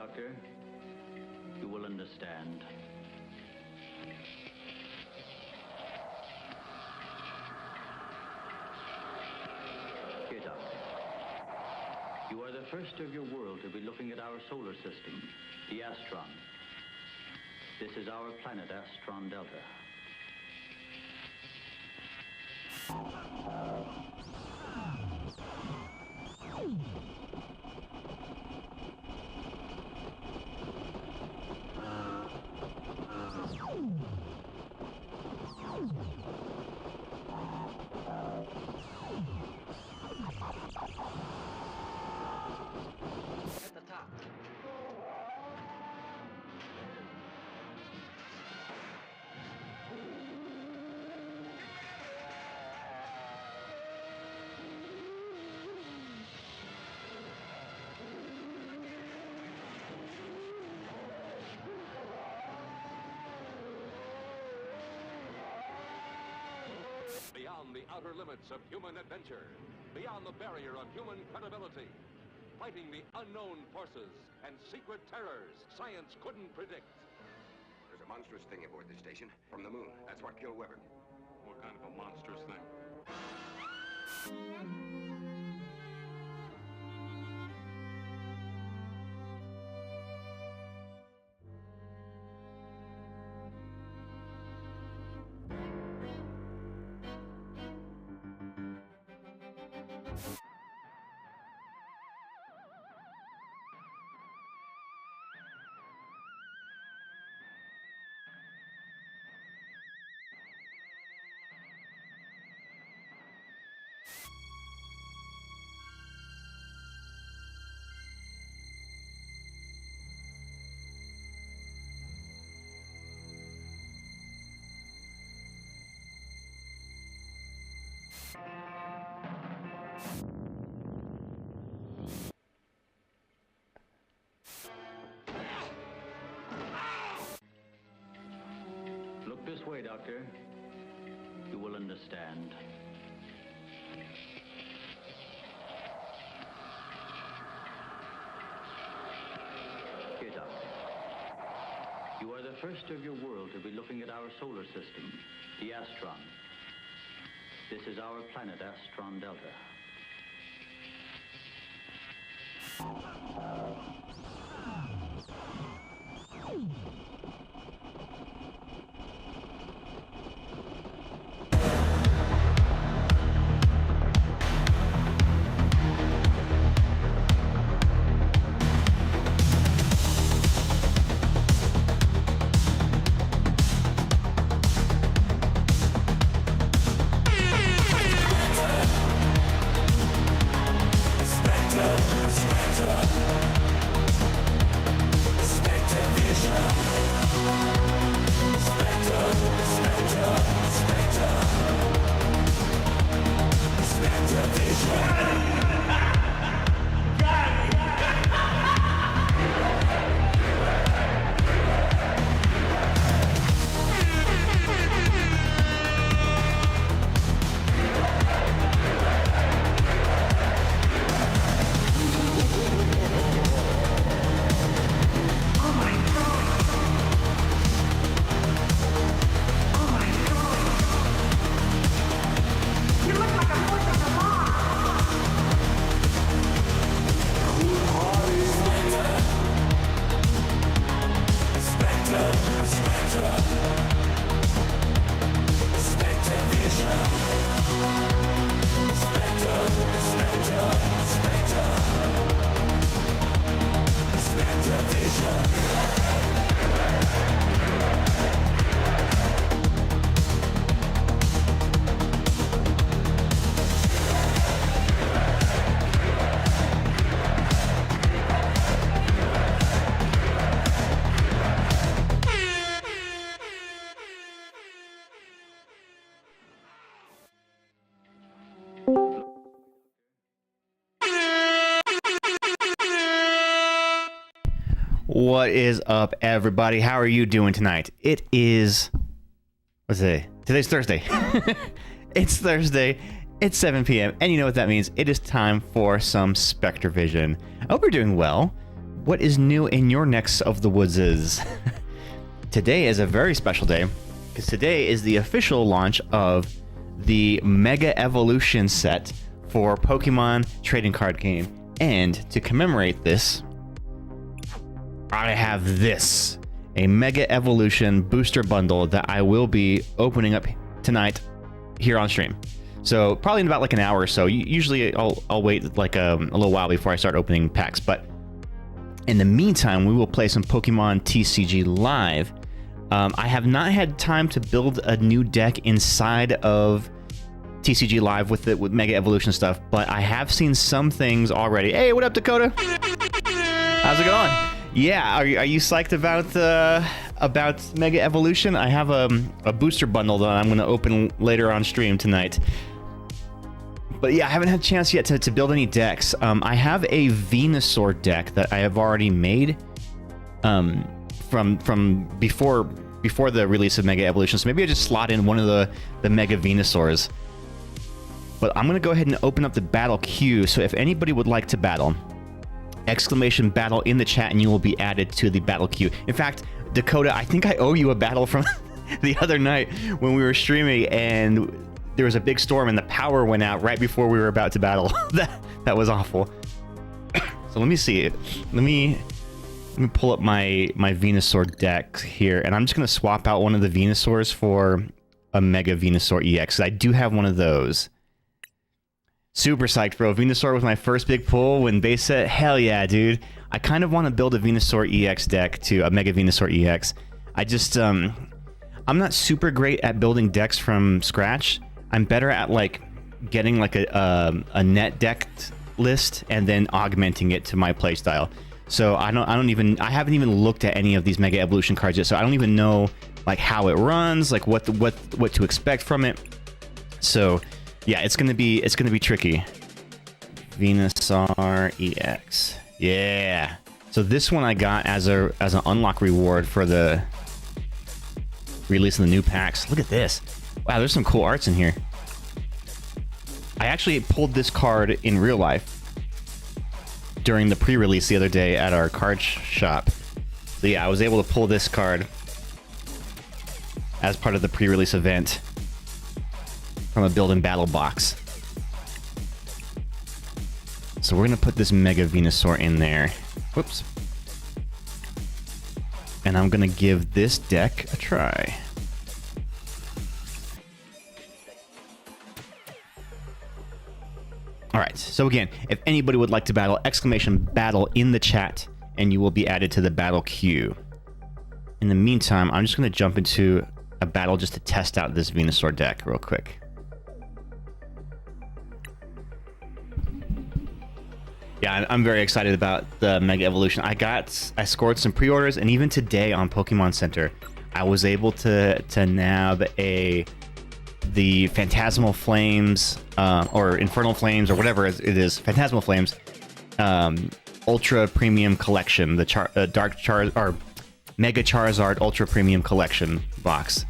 Doctor. You will understand. Here, Doctor. You are the first of your world to be looking at our solar system, the Astron. This is our planet, Astron Delta. At the top. Beyond the outer limits of human adventure, beyond the barrier of human credibility, fighting the unknown forces and secret terrors science couldn't predict. There's a monstrous thing aboard this station. From the moon. That's what killed Weber. What kind of a monstrous thing? Look this way, Doctor. You will understand. Here, Doctor. You are the first of your world to be looking at our solar system, the Astron. This is our planet, Astron Delta. What is up, everybody? How are you doing tonight? It is... what's today? Today's Thursday. It's Thursday. It's 7 p.m. And you know what that means. It is time for some Spectre Vision. I hope you're doing well. what is new in your necks of the woodses? Today is a very special day, because today is the official launch of the Mega Evolution set for Pokemon trading card game. And to commemorate this, I have this, a Mega Evolution booster bundle that I will be opening up tonight here on stream. So probably in about like an hour or so. Usually I'll wait like a little while before I start opening packs, but in the meantime, we will play some Pokemon TCG Live. I have not had time to build a new deck inside of TCG Live with Mega Evolution stuff, but I have seen some things already. Hey, what up, Dakota? How's it going? Yeah, are you psyched about Mega Evolution? I have a booster bundle that I'm going to open later on stream tonight. But yeah, I haven't had a chance yet to build any decks. I have a Venusaur deck that I have already made from before the release of Mega Evolution. So maybe I just slot in one of the Mega Venusaurs. But I'm going to go ahead and open up the battle queue. So if anybody would like to battle, exclamation battle in the chat and you will be added to the battle queue. In fact, Dakota, I think I owe you a battle from the other night when we were streaming and there was a big storm and the power went out right before we were about to battle. that was awful. So let me see. Let me pull up my Venusaur deck here, and I'm just going to swap out one of the Venusaurs for a Mega Venusaur EX. I do have one of those. Super psyched, bro. Venusaur was my first big pull when base set. Hell yeah, dude. I kind of want to build a Venusaur EX deck too, a Mega Venusaur EX. I just, I'm not super great at building decks from scratch. I'm better at like getting like a net deck list and then augmenting it to my playstyle. So I haven't even looked at any of these Mega Evolution cards yet, so I don't even know like how it runs, like what to expect from it. So yeah, it's gonna be tricky. Venusaur EX. Yeah. So this one I got as an unlock reward for the release of the new packs. Look at this. Wow, there's some cool arts in here. I actually pulled this card in real life during the pre-release the other day at our card shop. So yeah, I was able to pull this card as part of the pre-release event from a build and battle box. So we're gonna put this Mega Venusaur in there. Whoops. And I'm gonna give this deck a try. Alright, so again, if anybody would like to battle, exclamation battle in the chat, and you will be added to the battle queue. In the meantime, I'm just gonna jump into a battle just to test out this Venusaur deck real quick. Yeah, I'm very excited about the Mega Evolution. I scored some pre-orders, and even today on Pokemon Center, I was able to nab the Phantasmal Flames, or Infernal Flames, or whatever it is, Phantasmal Flames, Ultra Premium Collection, the Mega Charizard Ultra Premium Collection box.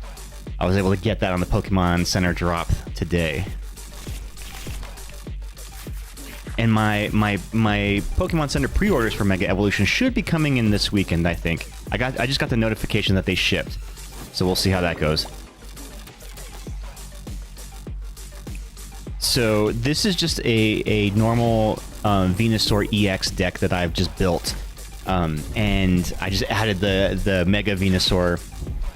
I was able to get that on the Pokemon Center drop today. And my Pokemon Center pre-orders for Mega Evolution should be coming in this weekend, I think. I just got the notification that they shipped. So we'll see how that goes. So this is just a normal Venusaur EX deck that I've just built. And I just added the Mega Venusaur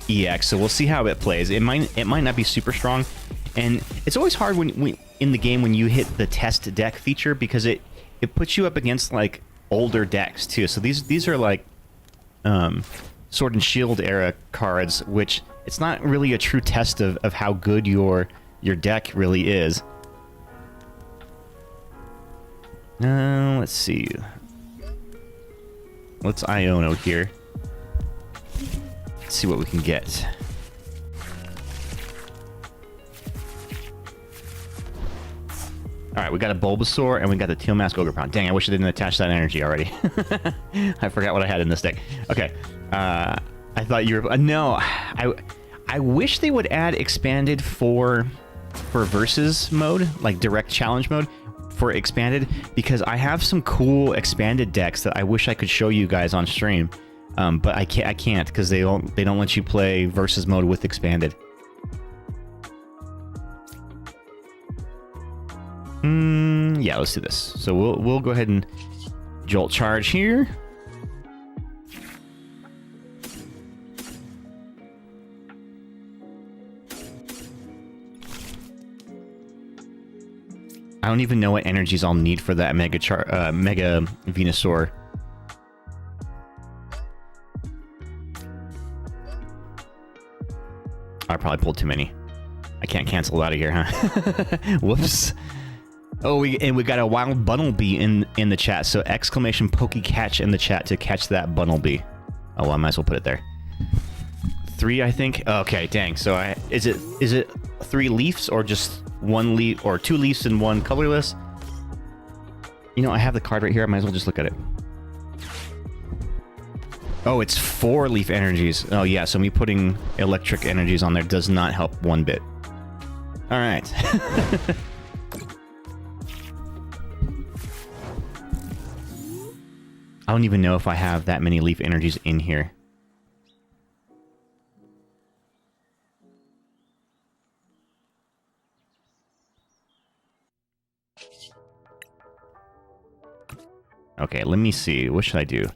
EX. So we'll see how it plays. It might not be super strong. And it's always hard when in the game when you hit the test deck feature, because it puts you up against like older decks too. So these are like Sword and Shield era cards, which it's not really a true test of how good your deck really is. Let's see. Let's Iono here. Let's see what we can get. Alright, we got a Bulbasaur, and we got the Teal Mask Ogerpon. Dang, I wish I didn't attach that energy already. I forgot what I had in this deck. Okay, I thought you were... no, I wish they would add expanded for versus mode, like direct challenge mode. for expanded because I have some cool expanded decks that I wish I could show you guys on stream, but I can't because they don't let you play versus mode with expanded. Yeah, let's do this. So we'll go ahead and jolt charge here. I don't even know what energies I'll need for that Mega Venusaur. I probably pulled too many. I can't cancel out of here, huh? Whoops. Oh, we got a wild Bunnelby in the chat. So exclamation Pokecatch in the chat to catch that Bunnelby. Oh, well, I might as well put it there. 3, I think. Okay, dang. So is it 3 leaves or just 1 leaf or 2 leaves and 1 colorless? You know, I have the card right here. I might as well just look at it. Oh, it's 4 leaf energies. Oh yeah, so me putting electric energies on there does not help one bit. All right. I don't even know if I have that many leaf energies in here. Okay, let me see. What should I do?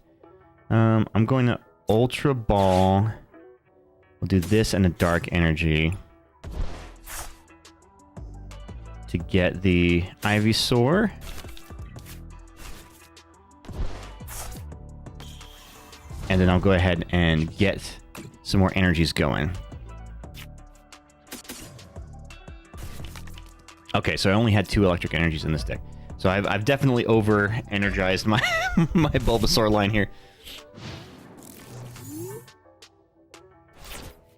I'm going to Ultra Ball. We'll do this and a Dark Energy to get the Ivysaur. And then I'll go ahead and get some more energies going. Okay, so I only had 2 electric energies in this deck. So I've definitely over-energized my my Bulbasaur line here.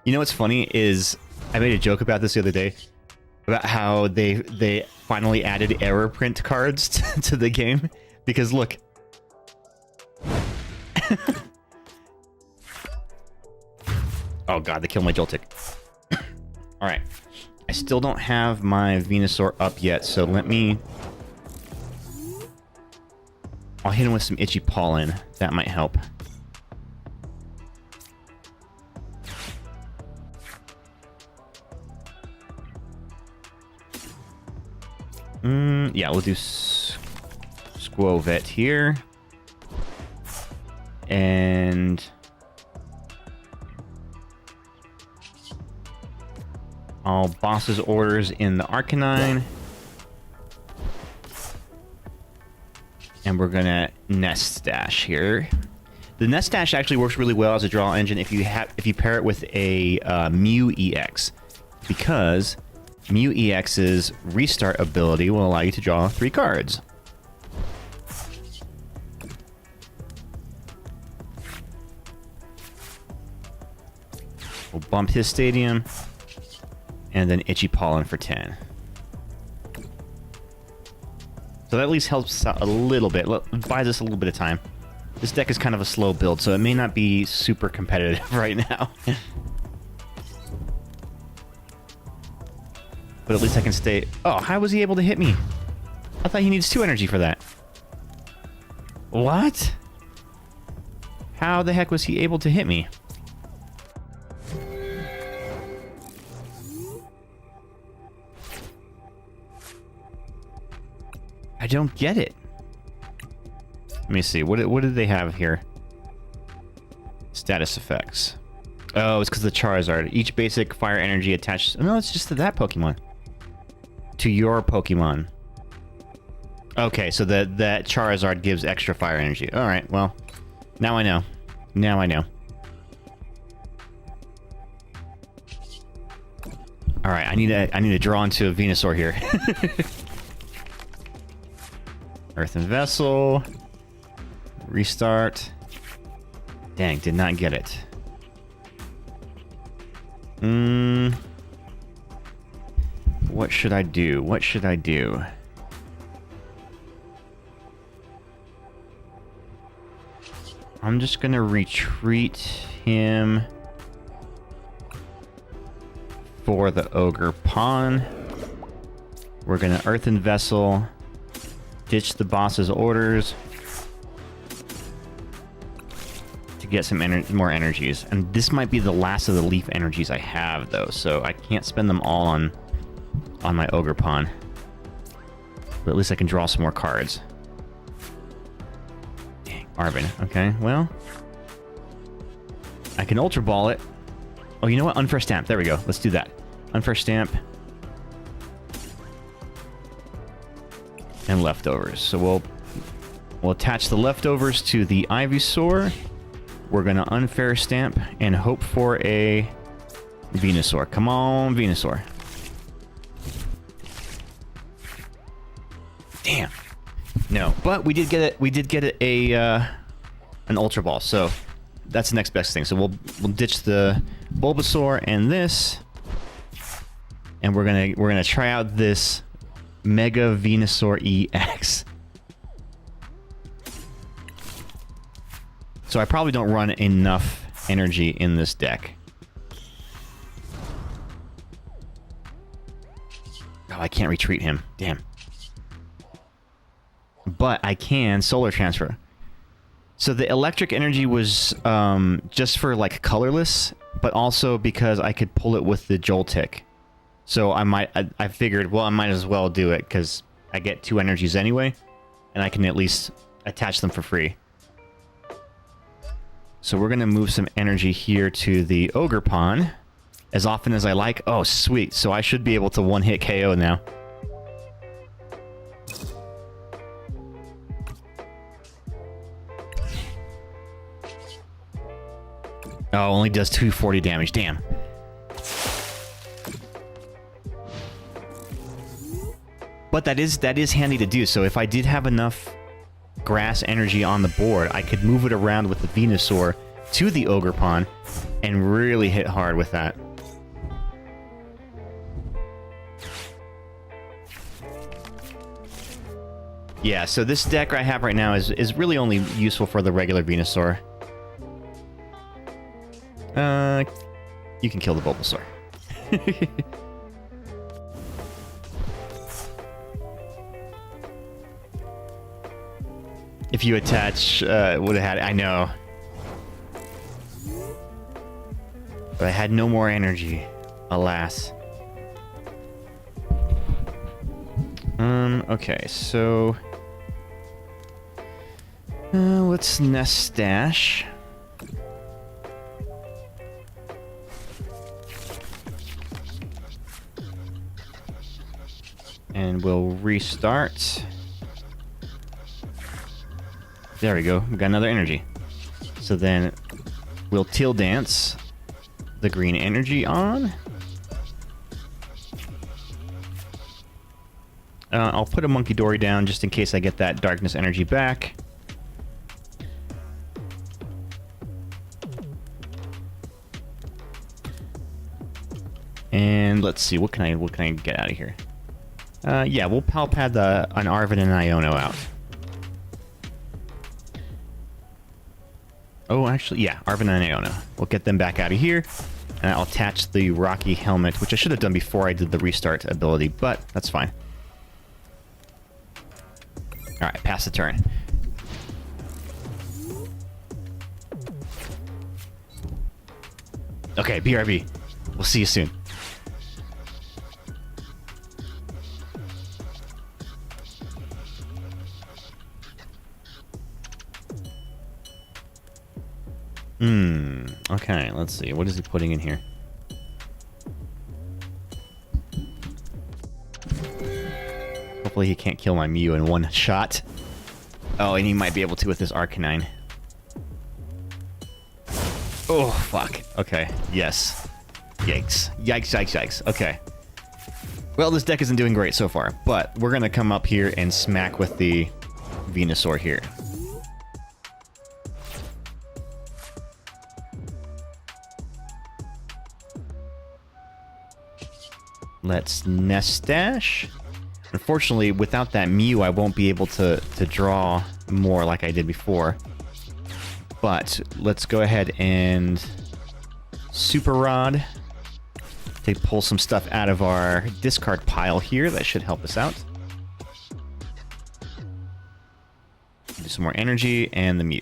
You know what's funny is I made a joke about this the other day about how they finally added error print cards to the game because look. Oh god, they killed my Joltik. Alright. I still don't have my Venusaur up yet, so let me... I'll hit him with some Itchy Pollen. That might help. Yeah, we'll do Squovet here. And... I'll boss's orders in the Arcanine. And we're gonna Nest Dash here. The Nest Dash actually works really well as a draw engine if you pair it with a Mew EX, because Mew EX's restart ability will allow you to draw 3 cards. We'll bump his Stadium, and then Itchy Pollen for 10. So that at least helps out a little bit, buys us a little bit of time. This deck is kind of a slow build, so it may not be super competitive right now. But at least I can stay... Oh, how was he able to hit me? I thought he needs 2 energy for that. What? How the heck was he able to hit me? I don't get it. Let me see. What did they have here? Status effects. Oh, it's because the Charizard. Each basic fire energy attached... No, it's just to that Pokemon. To your Pokemon. Okay, so that Charizard gives extra fire energy. Alright, well. Now I know. Now I know. Alright, I need to draw into a Venusaur here. Earthen Vessel. Restart. Dang, did not get it. What should I do? What should I do? I'm just gonna retreat him for the Ogre Pawn. We're gonna Earthen Vessel ditch the boss's orders to get some more energies. And this might be the last of the leaf energies I have, though, so I can't spend them all on my ogre pawn. But at least I can draw some more cards. Dang, Arvin. Okay, well, I can Ultra Ball it. Oh, you know what? Unfair Stamp. There we go. Let's do that. Unfair Stamp. And leftovers. So we'll attach the leftovers to the Ivysaur. We're going to Unfair Stamp and hope for a Venusaur. Come on, Venusaur. Damn. No, but we did get it. We did get an Ultra Ball, so that's the next best thing. So we'll ditch the Bulbasaur and this, and we're gonna try out this Mega Venusaur EX. So I probably don't run enough energy in this deck. Oh, I can't retreat him. Damn. But I can Solar Transfer. So the electric energy was just for like colorless, but also because I could pull it with the Joltik. So I figured, well, I might as well do it because I get 2 energies anyway, and I can at least attach them for free. So we're gonna move some energy here to the Ogre Pawn as often as I like. Oh, sweet. So I should be able to one-hit KO now. Oh, only does 240 damage. Damn. But that is handy to do. So if I did have enough grass energy on the board, I could move it around with the Venusaur to the Ogre Pawn and really hit hard with that. Yeah, so this deck I have right now is really only useful for the regular Venusaur. You can kill the Bulbasaur. If you attach, would have had... I know. But I had no more energy. Alas. Okay, so... let's Nest Stash. And we'll restart. There we go. We got another energy. So then we'll Teal Dance the green energy on. I'll put a Monkey Dory down just in case I get that darkness energy back. And let's see, what can I get out of here? Yeah, we'll Palpad an Arvin and Iono out. Oh, actually, yeah, Arvin and Iono. We'll get them back out of here, and I'll attach the Rocky Helmet, which I should have done before I did the restart ability, but that's fine. Alright, pass the turn. Okay, BRB. We'll see you soon. Okay, let's see. What is he putting in here? Hopefully he can't kill my Mew in one shot. Oh, and he might be able to with this Arcanine. Oh, fuck. Okay, yes. Yikes. Yikes, yikes, yikes. Okay. Well, this deck isn't doing great so far, but we're gonna come up here and smack with the Venusaur here. Let's Nest Stash. Unfortunately, without that Mew, I won't be able to draw more like I did before. But let's go ahead and Super Rod to pull some stuff out of our discard pile here. That should help us out. some more energy and the Mew.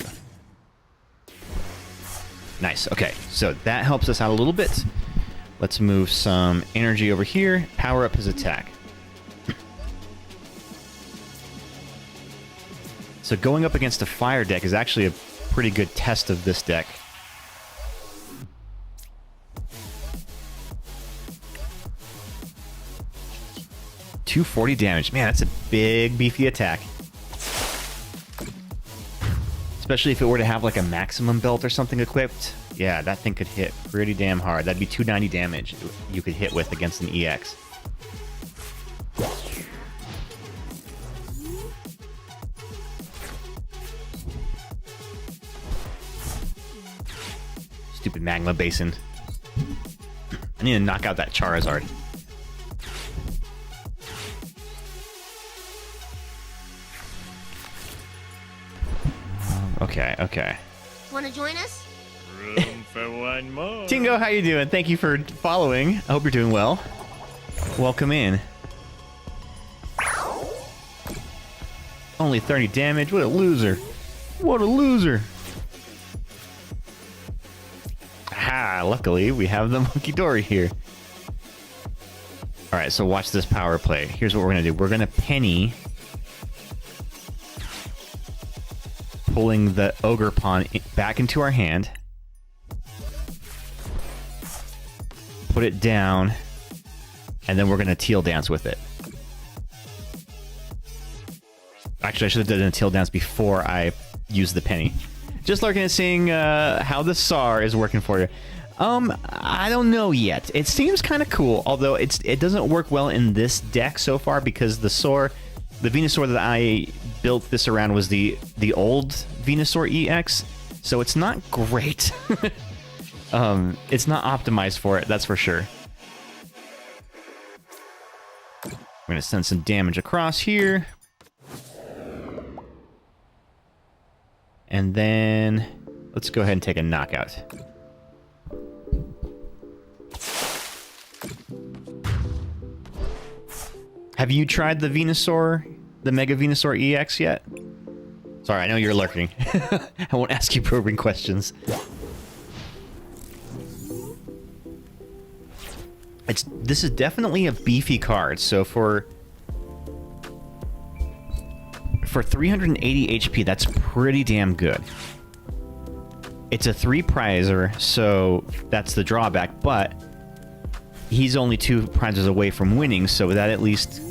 Nice. Okay, so that helps us out a little bit. Let's move some energy over here. Power up his attack. So going up against a fire deck is actually a pretty good test of this deck. $240 damage. Man, that's a big, beefy attack. Especially if it were to have like a maximum belt or something equipped. Yeah, that thing could hit pretty damn hard. That'd be 290 damage you could hit with against an EX. Stupid magma basin. I need to knock out that Charizard. Okay, okay. Want to join us? Room for one more. Tingo, how you doing? Thank you for following. I hope you're doing well. Welcome in. Only 30 damage. What a loser. What a loser. Ah, luckily we have the Monkey Dory here. Alright, so watch this power play. Here's what we're going to do. We're going to penny pulling the Ogre Pawn back into our hand. Put it down. And then we're going to teal dance with it. Actually, I should have done a teal dance before I used the penny. Just lurking and seeing how the SAR is working for you. I don't know yet. It seems kind of cool, although it doesn't work well in this deck so far because the Venusaur that I built this around was the old Venusaur EX, so it's not great. It's not optimized for it, that's for sure. I'm gonna send some damage across here. And then let's go ahead and take a knockout. Have you tried the Venusaur, the Mega Venusaur EX yet? Sorry, I know you're lurking. I won't ask you probing questions. This is definitely a beefy card, so for 380 HP, that's pretty damn good. It's a 3-prizer, so that's the drawback, but he's only 2 prizes away from winning, so that at least,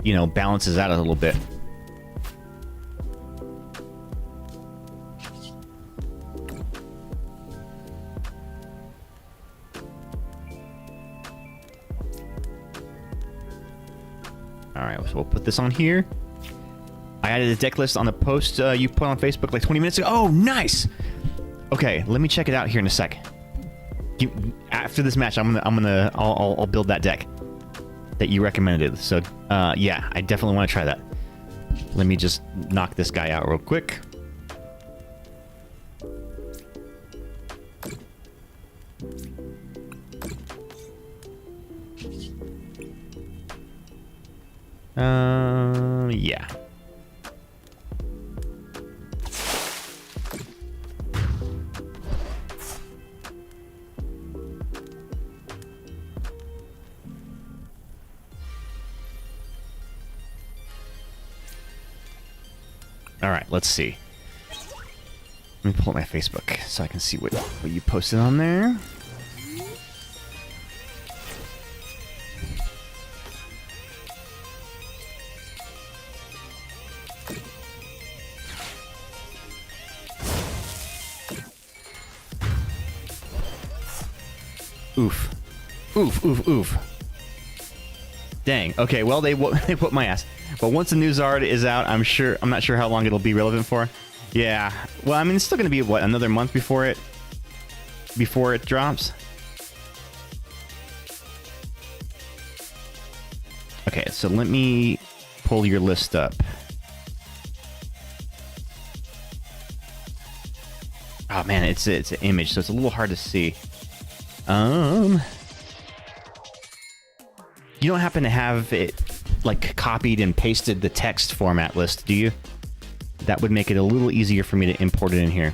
you know, balances out a little bit. Alright, so we'll put this on here. I added a deck list on the post you put on Facebook like 20 minutes ago. Oh, nice! Okay, let me check it out here in a sec. After this match, I'll build that deck that you recommended. So, yeah, I definitely want to try that. Let me just knock this guy out real quick. Yeah. All right, let's see. Let me pull up my Facebook so I can see what you posted on there. Oof. Oof, oof, oof. Dang. Okay, well, they whooped my ass. But once the new Zard is out, I'm not sure how long it'll be relevant for. Yeah. Well, I mean, it's still going to be, what, another month before it drops? Okay, so let me pull your list up. Oh, man, it's an image, so it's a little hard to see. You don't happen to have it, like, copied and pasted the text format list, do you? that would make it a little easier for me to import it in here.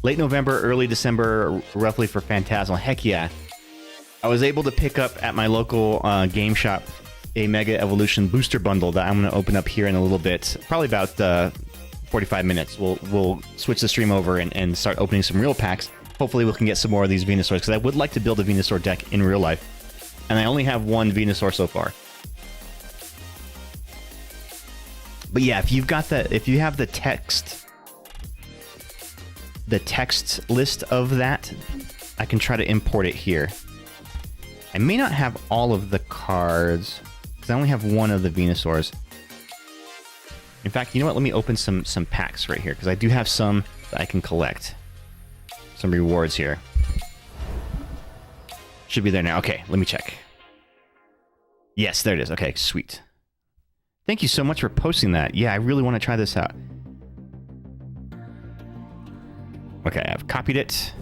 Late November, early December, roughly for Phantasmal. Heck yeah. I was able to pick up at my local game shop a Mega Evolution booster bundle that I'm going to open up here in a little bit. Probably about 45 minutes. We'll switch the stream over and start opening some real packs. Hopefully we can get some more of these Venusaurs, because I would like to build a Venusaur deck in real life. And I only have one Venusaur so far. But yeah, if you've got if you have the text list of that, I can try to import it here. I may not have all of the cards, because I only have one of the Venusaurs. In fact, you know what? Let me open some packs right here, because I do have some that I can collect. Some rewards here. Should be there now. Okay, let me check. Yes, there it is. Okay, sweet. Thank you so much for posting that. Yeah, I really want to try this out. Okay, I've copied it.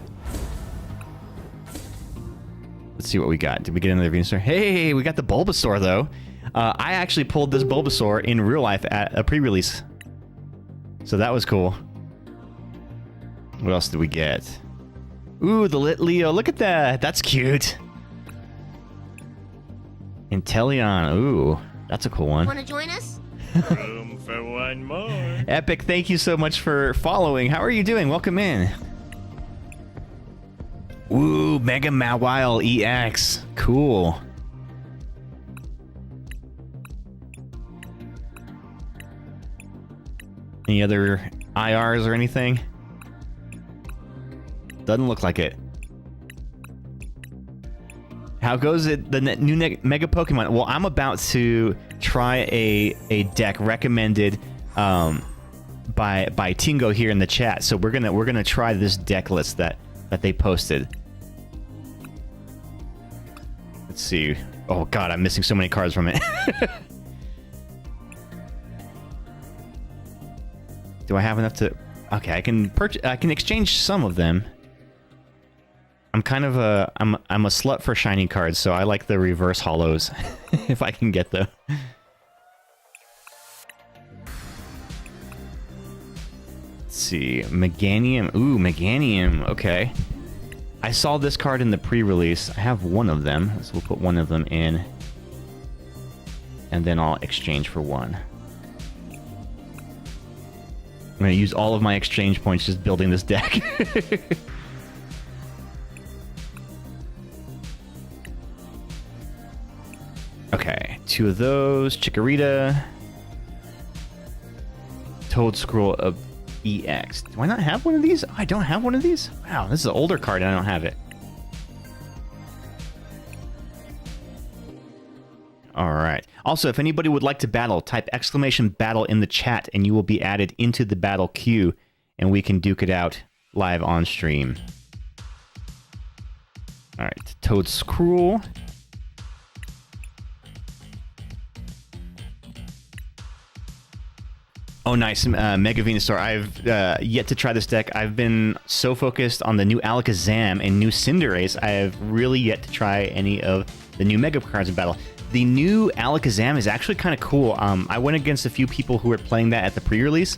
Let's see what we got. Did we get another Venusaur? Hey, we got the Bulbasaur, though. I actually pulled this Bulbasaur in real life at a pre-release. So that was cool. What else did we get? Ooh, the Lit Leo. Look at that. That's cute. Inteleon. Ooh, that's a cool one. Want to join us? Room for one more. Epic, thank you so much for following. How are you doing? Welcome in. Ooh, Mega Mawile EX. Cool. Any other IRs or anything? Doesn't look like it. How goes it? The new Mega Pokemon? Well, I'm about to try a deck recommended by Tingo here in the chat. So we're gonna try this deck list that they posted. Let's see. Oh god, I'm missing so many cards from it. Do I have enough to? Okay, I can exchange some of them. I'm kind of I'm a slut for shiny cards, so I like the reverse holos if I can get them. Let's see, Meganium. Ooh, Meganium. Okay. I saw this card in the pre-release. I have one of them, so we'll put one of them in, and then I'll exchange for one. I'm going to use all of my exchange points just building this deck. Okay, two of those. Chikorita. Toadscroll of EX. Do I not have one of these? Oh, I don't have one of these? Wow, this is an older card and I don't have it. Alright. Also, if anybody would like to battle, type !battle in the chat and you will be added into the battle queue and we can duke it out live on stream. Alright, Toadscroll. Oh, nice. Mega Venusaur. I've yet to try this deck. I've been so focused on the new Alakazam and new Cinderace, I have really yet to try any of the new Mega cards in battle. The new Alakazam is actually kind of cool. I went against a few people who were playing that at the pre-release,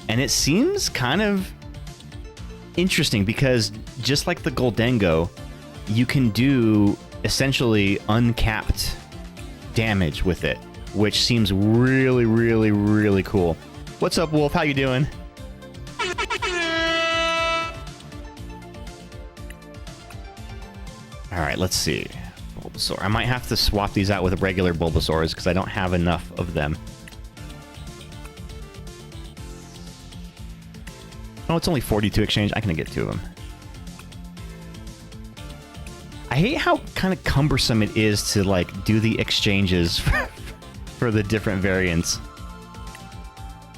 and it seems kind of interesting because just like the Goldengo, you can do essentially uncapped damage with it, which seems really, really, really cool. What's up, Wolf? How you doing? All right, let's see. Bulbasaur. I might have to swap these out with regular Bulbasaurs because I don't have enough of them. Oh, it's only 42 exchange. I can get two of them. I hate how kind of cumbersome it is to like do the exchanges for the different variants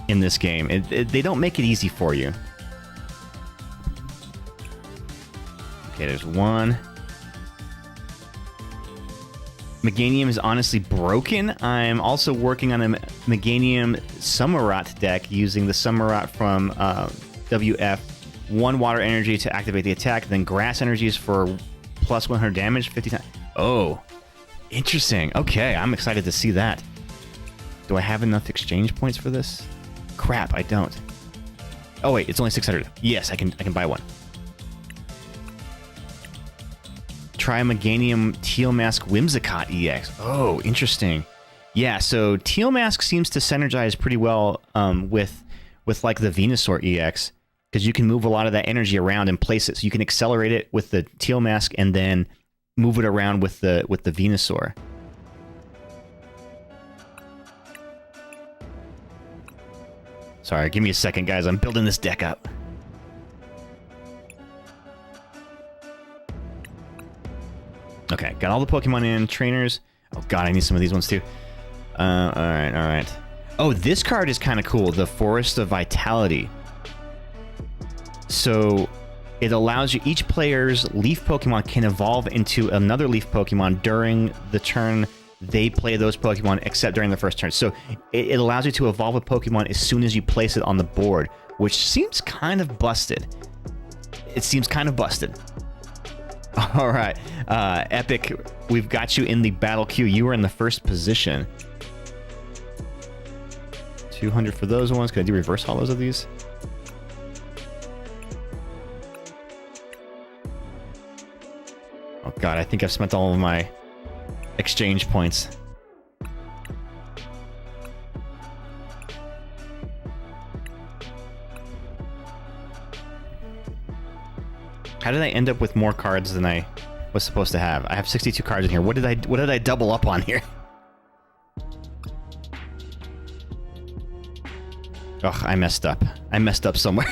in this game. They don't make it easy for you. Okay, there's one. Meganium is honestly broken. I'm also working on a Meganium Summerot deck using the Summerot from WF. 1 water energy to activate the attack, then grass energies for plus 100 damage 50 times. Oh, interesting. Okay, I'm excited to see that. Do I have enough exchange points for this? Crap, I don't. Oh wait, it's only 600. Yes, I can buy one. Try Meganium Teal Mask Whimsicott EX. Oh, interesting. Yeah, so Teal Mask seems to synergize pretty well with like the Venusaur EX, because you can move a lot of that energy around and place it. So you can accelerate it with the Teal Mask and then move it around with the Venusaur. Sorry, give me a second, guys. I'm building this deck up. Okay, got all the Pokemon in. Trainers. Oh god, I need some of these ones too. Alright. Oh, this card is kind of cool. The Forest of Vitality. So, it allows you... Each player's Leaf Pokemon can evolve into another Leaf Pokemon during the turn they play those Pokemon, except during the first turn. So, it allows you to evolve a Pokemon as soon as you place it on the board, which seems kind of busted. It seems kind of busted. All right, Epic, we've got you in the battle queue. You are in the first position. 200 for those ones. Can I do reverse hollows of these? Oh god, I think I've spent all of my exchange points. How did I end up with more cards than I was supposed to have? I have 62 cards in here. What did I double up on here? Ugh, I messed up. I messed up somewhere.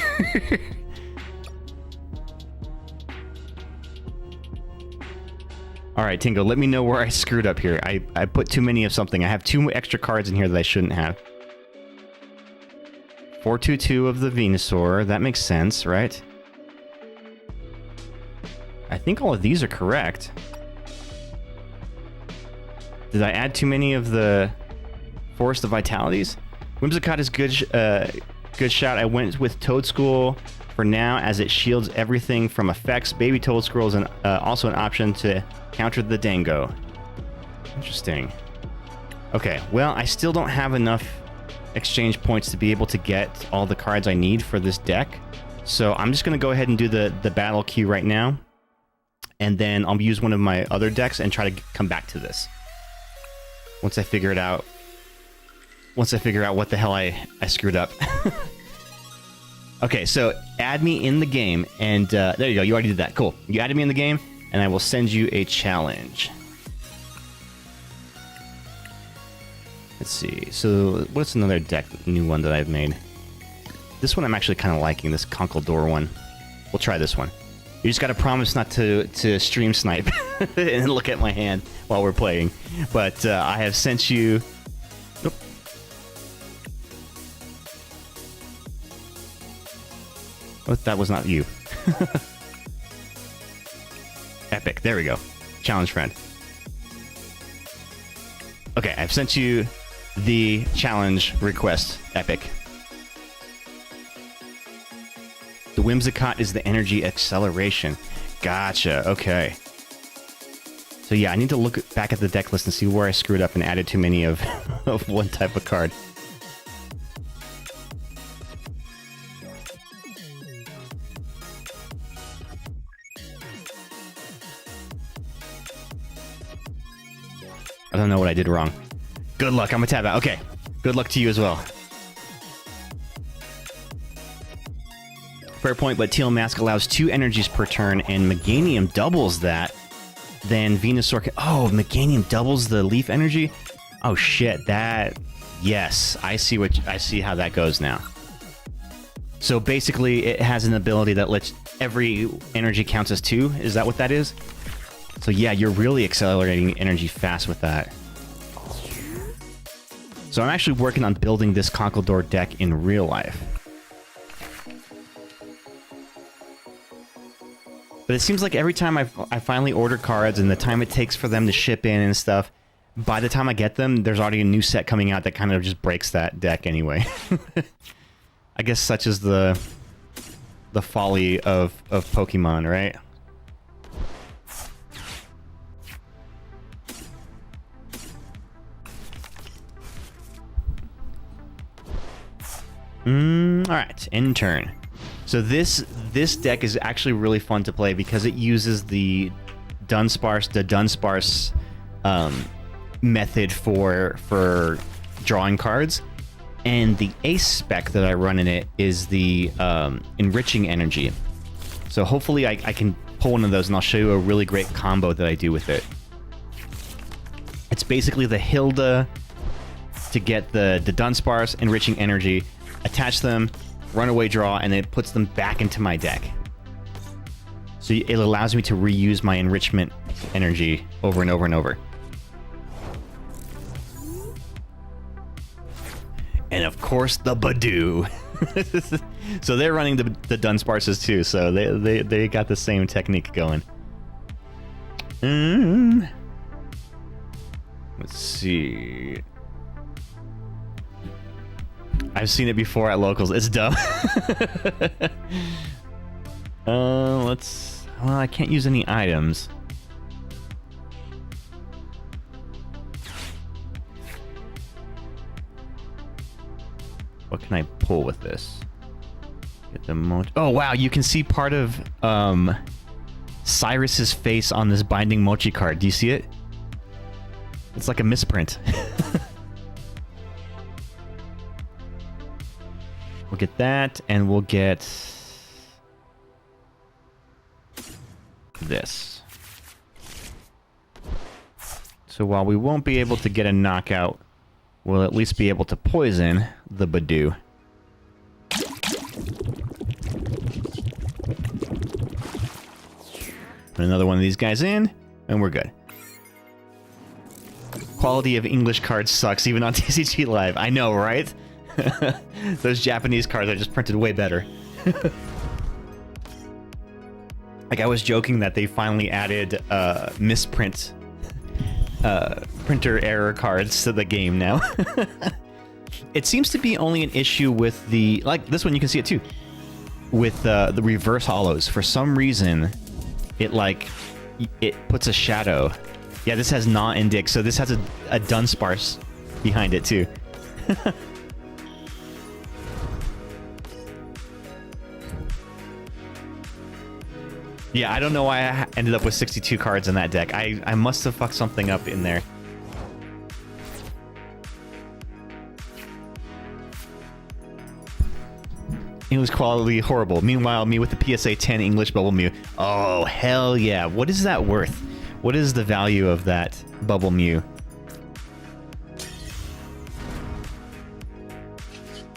All right, Tingo, let me know where I screwed up here. I put too many of something. I have 2 extra cards in here that I shouldn't have. 422 of the Venusaur. That makes sense, right? I think all of these are correct. Did I add too many of the Forest of Vitalities? Whimsicott is good shot. I went with Toadschool for now, as it shields everything from effects. Baby Toadschool is also an option to counter the Dango. Interesting. Okay, well, I still don't have enough exchange points to be able to get all the cards I need for this deck. So I'm just going to go ahead and do the battle queue right now. And then I'll use one of my other decks and try to come back to this. Once I figure it out. Once I figure out what the hell I screwed up. Okay, so add me in the game. And there you go. You already did that. Cool. You added me in the game. And I will send you a challenge. Let's see. So what's another deck, new one that I've made? This one I'm actually kind of liking. This Conkeldurr one. We'll try this one. You just got to promise not to stream snipe and look at my hand while we're playing. But I have sent you... Nope. Oh, that was not you. Epic. There we go. Challenge friend. Okay, I've sent you the challenge request, Epic. The Whimsicott is the energy acceleration. Gotcha, okay. So yeah, I need to look back at the deck list and see where I screwed up and added too many of, of one type of card. I don't know what I did wrong. Good luck, I'm gonna tab out. Okay, good luck to you as well. Fair point, but Teal Mask allows 2 energies per turn, and Meganium doubles that. Then Venusaur can... Oh, Meganium doubles the leaf energy? Oh shit, that... Yes, I see how that goes now. So basically, it has an ability that lets every energy counts as 2. Is that what that is? So yeah, you're really accelerating energy fast with that. So I'm actually working on building this Conkeldurr deck in real life. But it seems like every time I finally order cards and the time it takes for them to ship in and stuff, by the time I get them, there's already a new set coming out that kind of just breaks that deck anyway. I guess such is the folly of Pokemon, right? All right, end turn. So this deck is actually really fun to play because it uses the Dunsparce method for drawing cards, and the ace spec that I run in it is the enriching energy. So hopefully I can pull one of those, and I'll show you a really great combo that I do with it. It's basically the Hilda to get the Dunsparce enriching energy, attach them, runaway draw, and it puts them back into my deck. So it allows me to reuse my enrichment energy over and over and over. And of course, the Badoo. So they're running the Dunsparces too, so they got the same technique going. Let's see. I've seen it before at locals. It's dumb. Well, I can't use any items. What can I pull with this? Get the oh wow, you can see part of Cyrus's face on this Binding Mochi card. Do you see it? It's like a misprint. We'll get that, and we'll get this. So while we won't be able to get a knockout, we'll at least be able to poison the Badoo. Put another one of these guys in, and we're good. Quality of English cards sucks, even on TCG Live. I know, right? Those Japanese cards are just printed way better. Like, I was joking that they finally added misprint printer error cards to the game now. It seems to be only an issue with the, like this one, you can see it too, with the reverse hollows. For some reason, it puts a shadow. Yeah, this has non-indic, so this has a Dunsparce behind it too. Yeah, I don't know why I ended up with 62 cards in that deck. I must have fucked something up in there. English quality horrible. Meanwhile, me with the PSA 10 English Bubble Mew. Oh, hell yeah. What is that worth? What is the value of that Bubble Mew?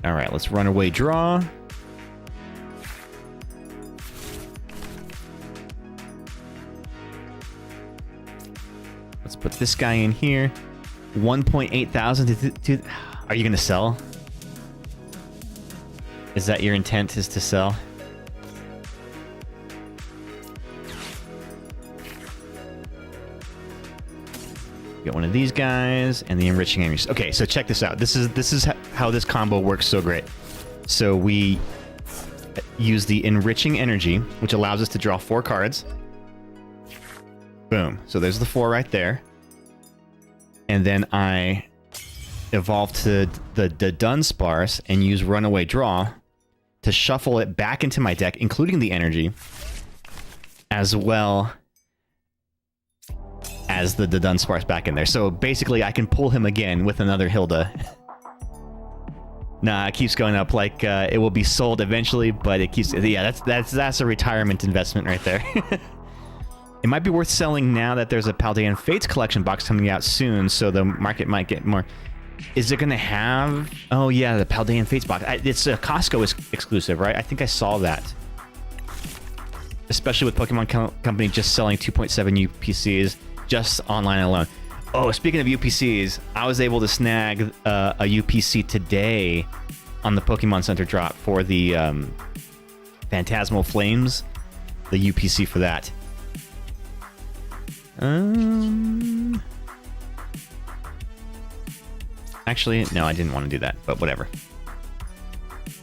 Alright, let's run away draw. Let's put this guy in here. 1.8 thousand. Are you going to sell? Is that your intent, is to sell? Get one of these guys and the enriching energy. Okay, so check this out. This is how this combo works so great. So we use the enriching energy, which allows us to draw 4 cards. Boom. So there's the 4 right there. And then I evolve to the Dunsparce and use Runaway Draw to shuffle it back into my deck, including the energy, as well as the Dunsparce back in there. So basically, I can pull him again with another Hilda. Nah, it keeps going up. Like, it will be sold eventually, but it keeps... Yeah, that's a retirement investment right there. It might be worth selling now that there's a Paldean Fates collection box coming out soon, so the market might get more... Is it going to have... Oh, yeah, the Paldean Fates box. It's a Costco exclusive, right? I think I saw that. Especially with Pokemon Company just selling 2.7 UPCs just online alone. Oh, speaking of UPCs, I was able to snag a UPC today on the Pokemon Center drop for the Phantasmal Flames. The UPC for that. Actually, no, I didn't want to do that, but whatever.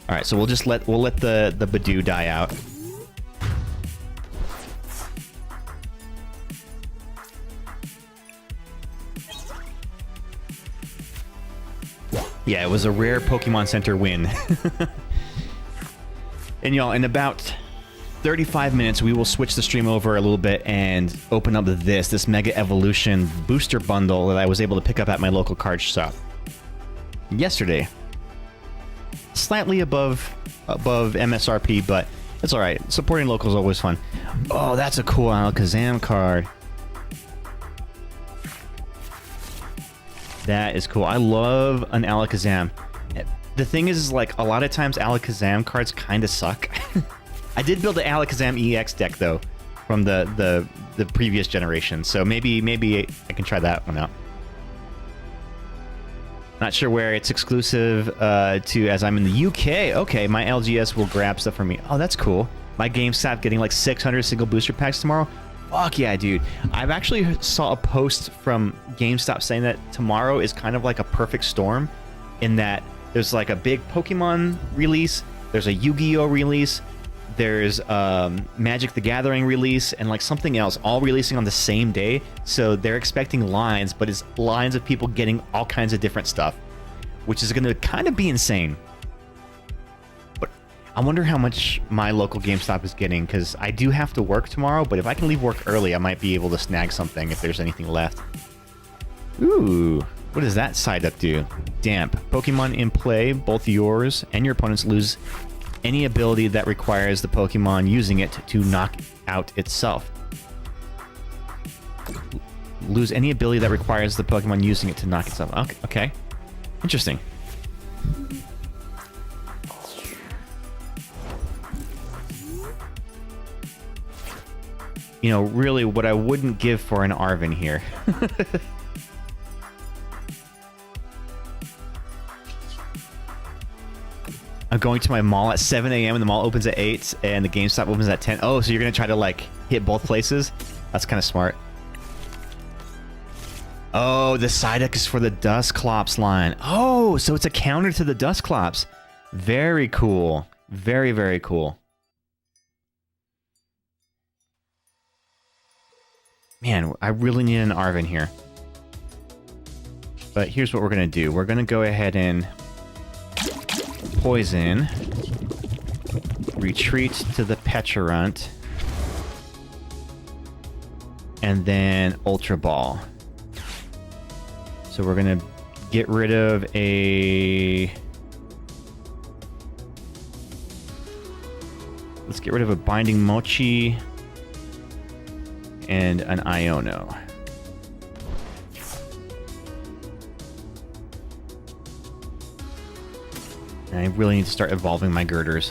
All right, so we'll let the Badoo die out. Yeah, it was a rare Pokemon Center win. And y'all, in about 35 minutes, we will switch the stream over a little bit and open up this Mega Evolution booster bundle that I was able to pick up at my local card shop yesterday. Slightly above MSRP, but it's all right. Supporting local is always fun. Oh, that's a cool Alakazam card. That is cool. I love an Alakazam. The thing is like, a lot of times Alakazam cards kind of suck. I did build an Alakazam EX deck, though, from the previous generation, so maybe I can try that one out. Not sure where it's exclusive to, as I'm in the UK. Okay, my LGS will grab stuff for me. Oh, that's cool. My GameStop getting like 600 single booster packs tomorrow. Fuck yeah, dude. I've actually saw a post from GameStop saying that tomorrow is kind of like a perfect storm in that there's like a big Pokemon release, there's a Yu-Gi-Oh release, there's Magic the Gathering release, and like something else, all releasing on the same day. So they're expecting lines, but it's lines of people getting all kinds of different stuff, which is going to kind of be insane. But I wonder how much my local GameStop is getting, because I do have to work tomorrow, but if I can leave work early, I might be able to snag something if there's anything left. Ooh, what does that side up do? Damp. Pokemon in play, both yours and your opponents lose any ability that requires the Pokemon using it to knock out itself. Lose any ability that requires the Pokemon using it to knock itself. Okay. Interesting. You know, really what I wouldn't give for an Arven here. I'm going to my mall at 7 a.m. and the mall opens at 8 and the GameStop opens at 10. Oh, so you're going to try to like hit both places? That's kind of smart. Oh, the Psyduck is for the Dusclops line. Oh, so it's a counter to the Dusclops. Very cool. Very, very cool. Man, I really need an Arven here. But here's what we're going to do. We're going to go ahead and poison, retreat to the Pecharunt, and then Ultra Ball. So we're gonna get rid of a... Let's get rid of a Binding Mochi and an Iono. And I really need to start evolving my girders.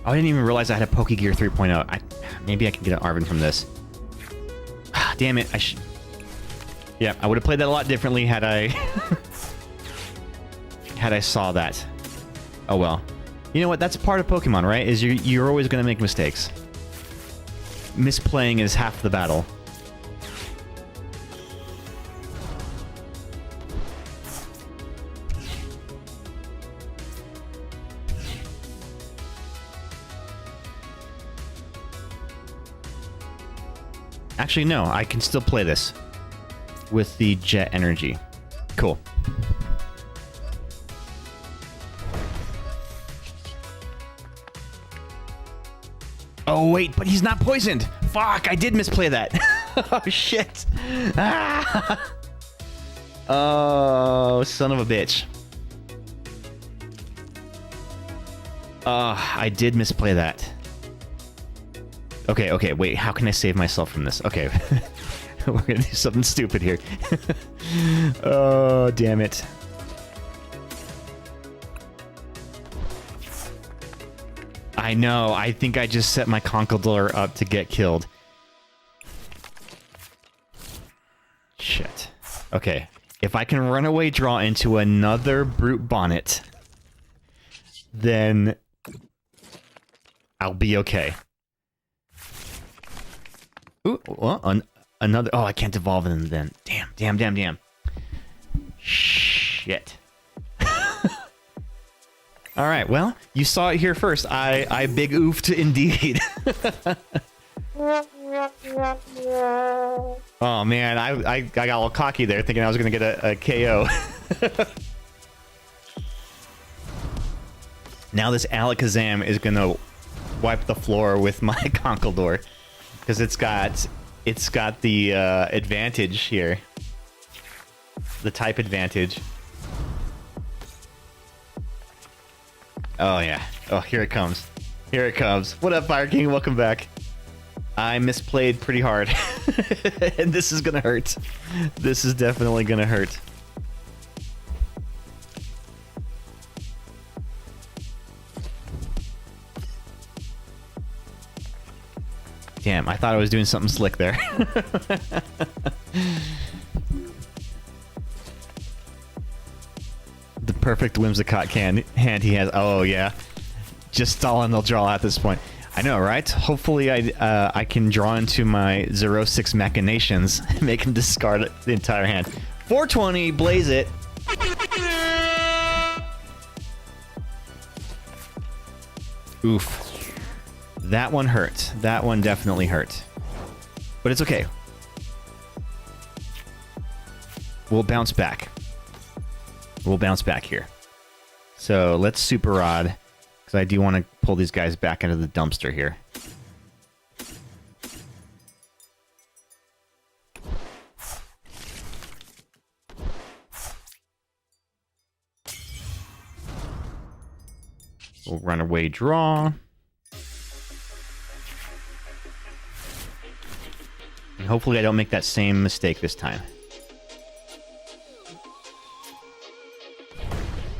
Oh, I didn't even realize I had a Pokegear 3.0. Maybe I can get an Arven from this. Damn it, I should... Yeah, I would have played that a lot differently had I... had I saw that. Oh well. You know what, that's part of Pokemon, right? Is you're always going to make mistakes. Misplaying is half the battle. Actually, no, I can still play this with the Jet Energy. Cool. Oh, wait, but he's not poisoned. Fuck, I did misplay that. Oh, shit. Ah. Oh, son of a bitch. I did misplay that. Okay, wait, how can I save myself from this? Okay, we're gonna do something stupid here. Oh, damn it. I know, I think I just set my Conkeldurr up to get killed. Shit. Okay, if I can run away draw into another Brute Bonnet, then I'll be okay. Ooh, well, another... Oh, I can't evolve them then. Damn. Shit. Alright, well, you saw it here first. I big oofed indeed. Oh man, I got a little cocky there, thinking I was gonna get a KO. Now this Alakazam is gonna wipe the floor with my Conkeldurr, because it's got the advantage here, the type advantage. Oh yeah. Oh, here it comes. Here it comes. What up, Fire King? Welcome back. I misplayed pretty hard. And this is gonna hurt. This is definitely gonna hurt. Damn, I thought I was doing something slick there. The perfect Whimsicott hand he has. Oh, yeah. Just stalling, they'll draw at this point. I know, right? Hopefully I can draw into my 0-6 machinations and make him discard the entire hand. 420, blaze it. Oof. That one hurt. That one definitely hurt. But it's okay. We'll bounce back. We'll bounce back here. So let's Super Rod, because I do want to pull these guys back into the dumpster here. We'll run away, draw. And hopefully I don't make that same mistake this time.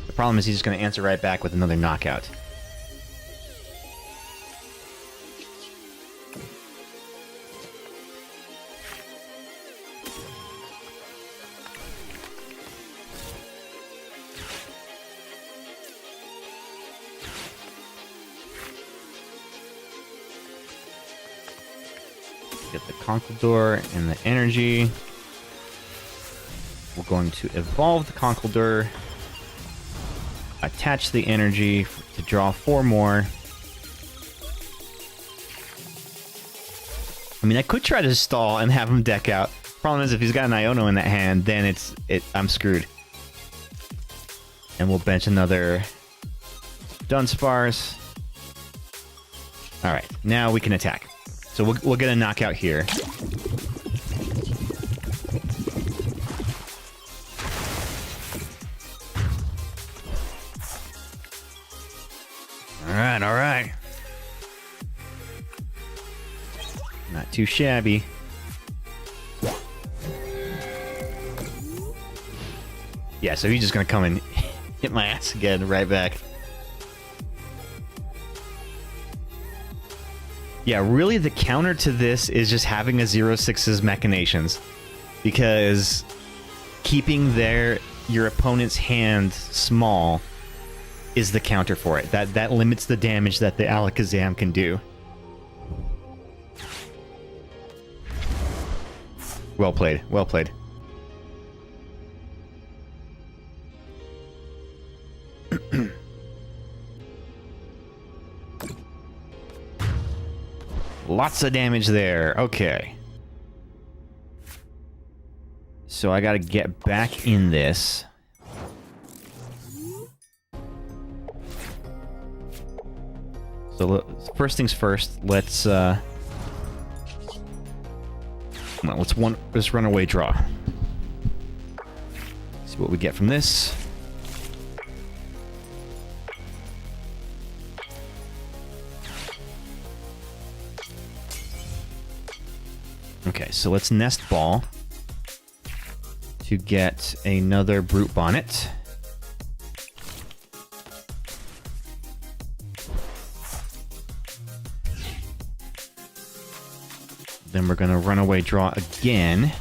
The problem is he's just going to answer right back with another knockout. Get the Conkeldurr and the energy. We're going to evolve the Conkeldurr. Attach the energy to draw 4 more. I mean, I could try to stall and have him deck out. Problem is, if he's got an Iono in that hand, then I'm screwed. And we'll bench another Dunsparce. All right, now we can attack. So we'll get a knockout here. All right. Not too shabby. Yeah, so he's just gonna come and hit my ass again right back. Yeah, really the counter to this is just having a 0-6's machinations, because keeping your opponent's hand small is the counter for it. That limits the damage that the Alakazam can do. Well played. Well played. Lots of damage there. Okay. So I gotta get back in this. So first things first, let's let's run away draw. See what we get from this. Okay, so let's Nest Ball to get another Brute Bonnet. Then we're going to run away draw again.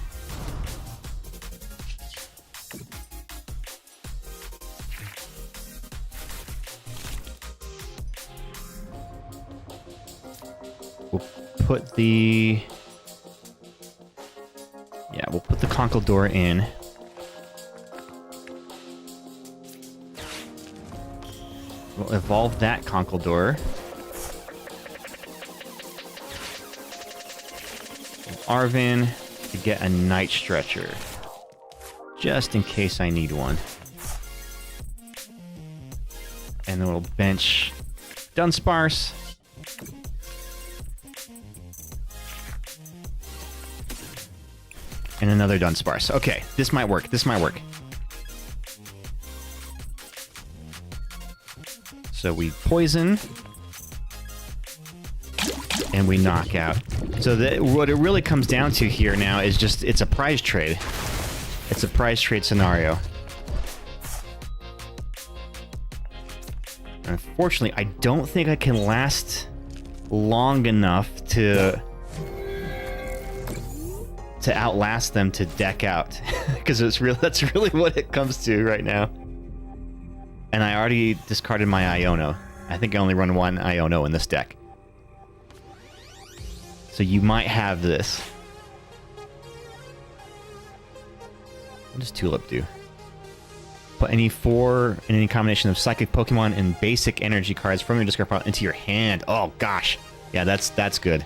We'll put the... Yeah, we'll put the Conkeldurr in. We'll evolve that Conkeldurr. Arvin to get a night stretcher. Just in case I need one. And then we'll bench Dunsparce. And another Dunsparce. Okay, this might work. This might work. So we poison. And we knock out. So what it really comes down to here now is just, it's a prize trade. It's a prize trade scenario. Unfortunately, I don't think I can last long enough to outlast them to deck out. Because that's really what it comes to right now. And I already discarded my Iono. I think I only run one Iono in this deck. So you might have this. What does Tulip do? Put any 4 in any combination of Psychic Pokemon and basic energy cards from your discard pile into your hand. Oh gosh. Yeah, that's good.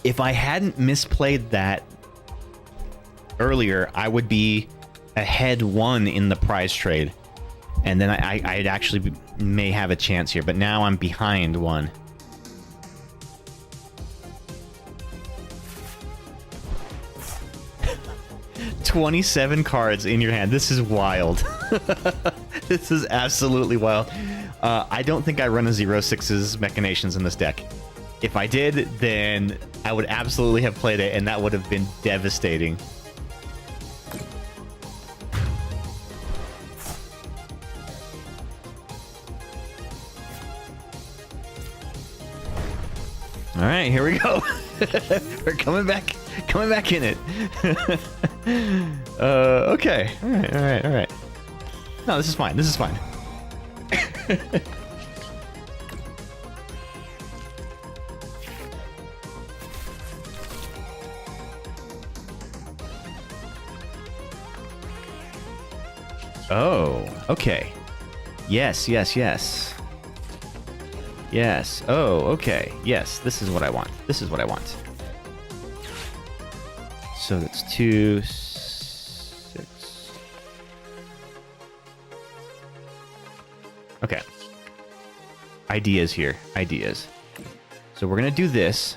If I hadn't misplayed that earlier, I would be ahead 1 in the prize trade. And then I'd actually may have a chance here, but now I'm behind 1. $27 cards in your hand. This is wild. This is absolutely wild. I don't think I run a 0/6's Machinations in this deck. If I did, then I would absolutely have played it, and that would have been devastating. All right, here we go. We're coming back in it. Okay. All right. No, this is fine. This is fine. Oh, okay. Yes. Yes. Oh, okay. Yes, this is what I want. So that's 2, 6. Okay. Ideas here. Ideas. So we're going to do this.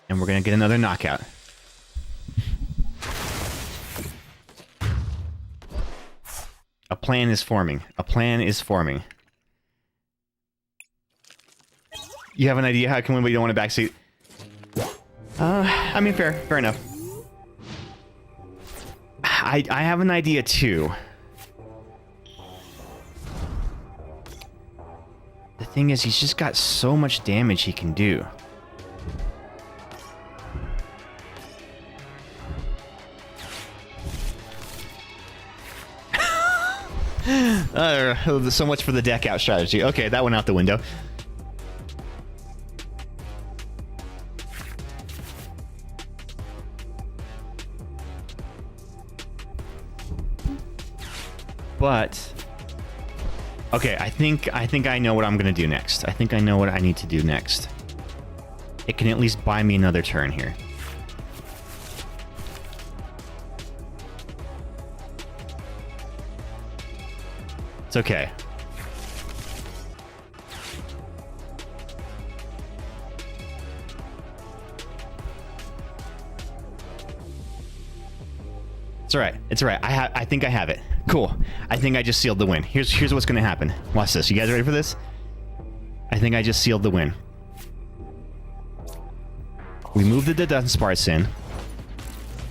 And we're going to get another knockout. A plan is forming. You have an idea how I can win, but you don't want a backseat? I mean, fair enough. I have an idea too. The thing is, he's just got so much damage he can do. So much for the deck out strategy. Okay, that went out the window. But okay, I think I know what I'm gonna do next. I think I know what I need to do next. It can at least buy me another turn here. It's okay. It's alright. It's alright. I think I have it. Cool. I think I just sealed the win. Here's what's gonna happen. Watch this. You guys ready for this? I think I just sealed the win. We moved the Dunsparce in.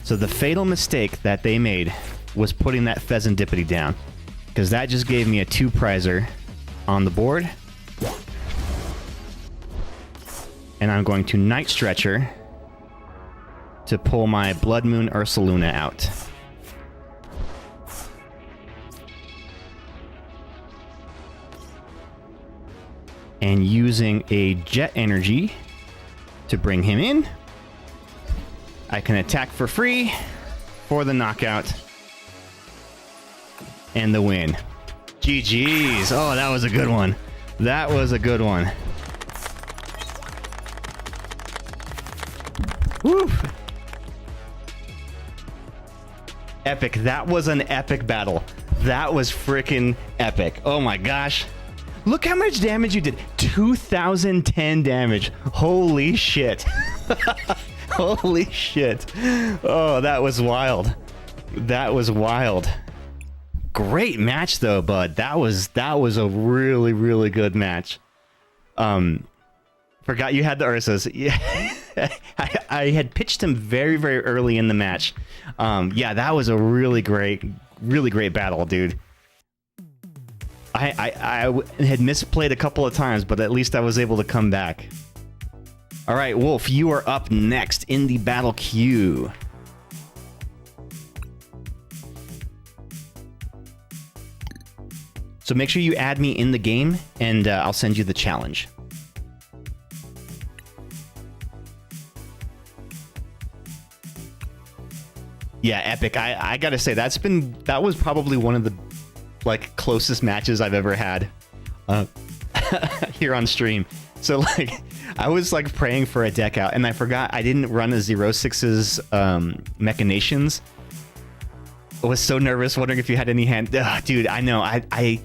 So the fatal mistake that they made was putting that Pheasantipity down. Because that just gave me a 2-prizer on the board. And I'm going to Night Stretcher to pull my Blood Moon Ursaluna out. And using a Jet Energy to bring him in, I can attack for free for the knockout and the win. GG's. Oh, that was a good one. That was a good one. Woo. Epic. That was an epic battle. That was freaking epic. Oh my gosh. Look how much damage you did. 2010 damage. Holy shit. Holy shit. Oh, that was wild. That was wild. Great match though, bud. That was a really, really good match. Forgot you had the Ursas. Yeah. I had pitched him very, very early in the match. Yeah, that was a really great battle, dude. I had misplayed a couple of times, but at least I was able to come back. All right, Wolf, you are up next in the battle queue. So make sure you add me in the game, and I'll send you the challenge. Yeah, epic. I gotta say, that was probably one of the like closest matches I've ever had here on stream. So like, I was like praying for a deck out, and I forgot I didn't run a 06's machinations. I was so nervous, wondering if you had any hand. Ugh, dude, I know. I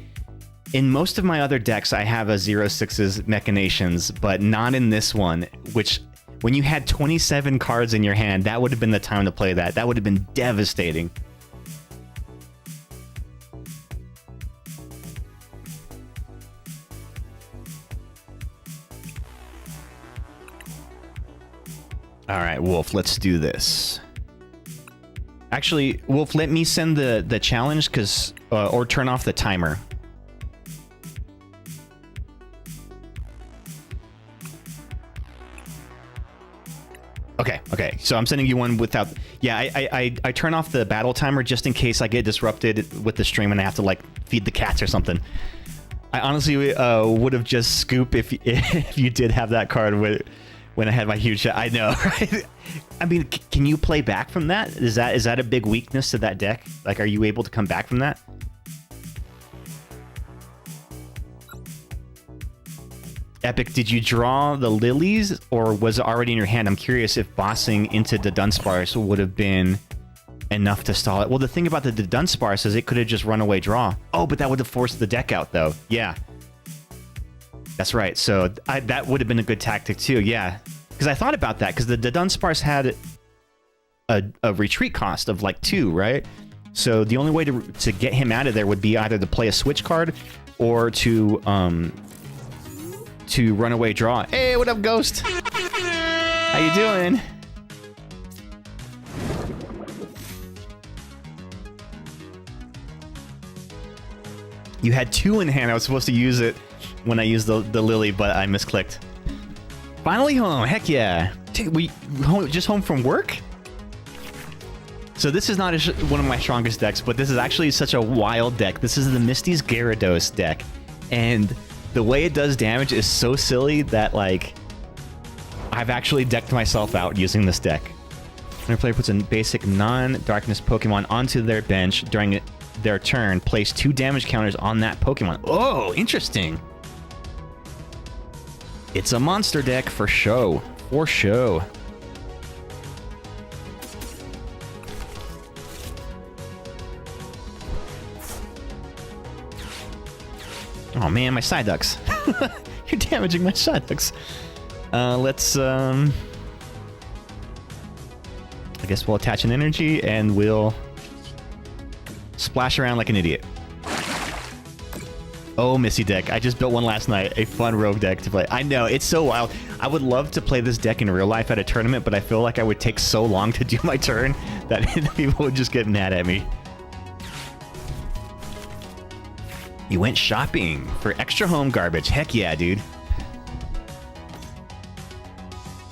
in most of my other decks, I have a 06's machinations, but not in this one, which when you had 27 cards in your hand, that would have been the time to play that. That would have been devastating. All right, Wolf, let's do this. Actually, Wolf, let me send the challenge, because or turn off the timer. Okay. So I'm sending you one without. Yeah, I turn off the battle timer just in case I get disrupted with the stream and I have to like feed the cats or something. I honestly would have just scooped if you did have that card when I had my huge shot. I know, right? I mean, can you play back from that? Is that a big weakness to that deck? Like, are you able to come back from that? Epic, did you draw the lilies, or was it already in your hand? I'm curious if bossing into the Dunsparce would have been enough to stall it. Well, the thing about the Dunsparce is it could have just run away draw. Oh, but that would have forced the deck out, though. Yeah. That's right. So that would have been a good tactic, too. Yeah. Because I thought about that, because the Dunsparce had a retreat cost of, like, 2, right? So the only way to get him out of there would be either to play a switch card or to run away draw. Hey, what up, Ghost? How you doing? You had 2 in hand. I was supposed to use it when I used the lily, but I misclicked. Finally home. Heck yeah. Just home from work? So this is not one of my strongest decks, but this is actually such a wild deck. This is the Misty's Gyarados deck. And the way it does damage is so silly that, like, I've actually decked myself out using this deck. When a player puts a basic non-darkness Pokemon onto their bench during their turn, place 2 damage counters on that Pokemon. Oh, interesting. It's a monster deck for show. For show. Oh man, my Psyducks. You're damaging my Psyducks. Let's, I guess we'll attach an energy and we'll splash around like an idiot. Oh, Missy deck. I just built one last night. A fun rogue deck to play. I know, it's so wild. I would love to play this deck in real life at a tournament, but I feel like I would take so long to do my turn that people would just get mad at me. You went shopping for extra home garbage. Heck yeah, dude.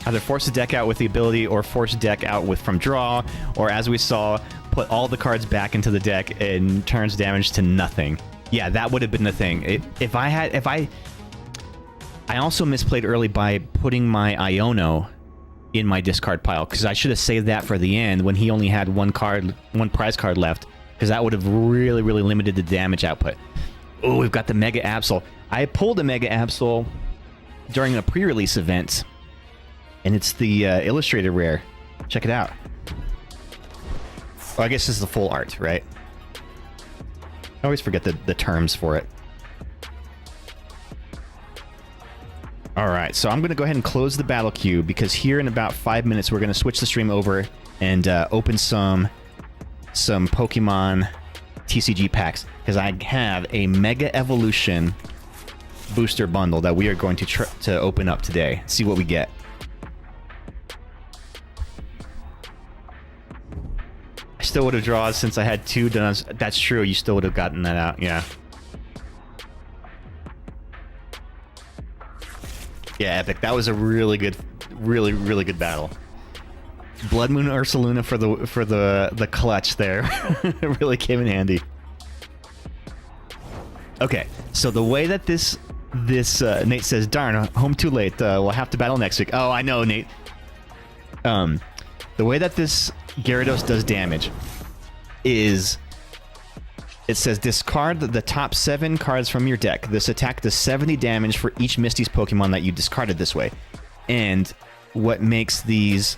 Either force a deck out with the ability or force a deck out with from draw, or as we saw, put all the cards back into the deck and turns damage to nothing. Yeah, that would have been the thing. I also misplayed early by putting my Iono in my discard pile, because I should have saved that for the end when he only had one prize card left, because that would have really, really limited the damage output. Oh, we've got the Mega Absol. I pulled a Mega Absol during a pre-release event, and it's the Illustrated Rare. Check it out. Oh, I guess this is the full art, right? I always forget the terms for it. Alright, so I'm going to go ahead and close the battle queue, because here in about 5 minutes we're going to switch the stream over and open some Pokemon TCG packs, because I have a Mega Evolution booster bundle that we are going to open up today. See what we get. I still would have drawn since I had 2 done. That's true, you still would have gotten that out, yeah. Yeah, epic. That was a really good battle. Blood Moon Ursaluna for the clutch there. It really came in handy. Okay, so the way that this Nate says, darn, home too late. We'll have to battle next week. Oh, I know, Nate. The way that this Gyarados does damage is, it says discard the top 7 cards from your deck. This attack does 70 damage for each Misty's Pokemon that you discarded this way. And what makes these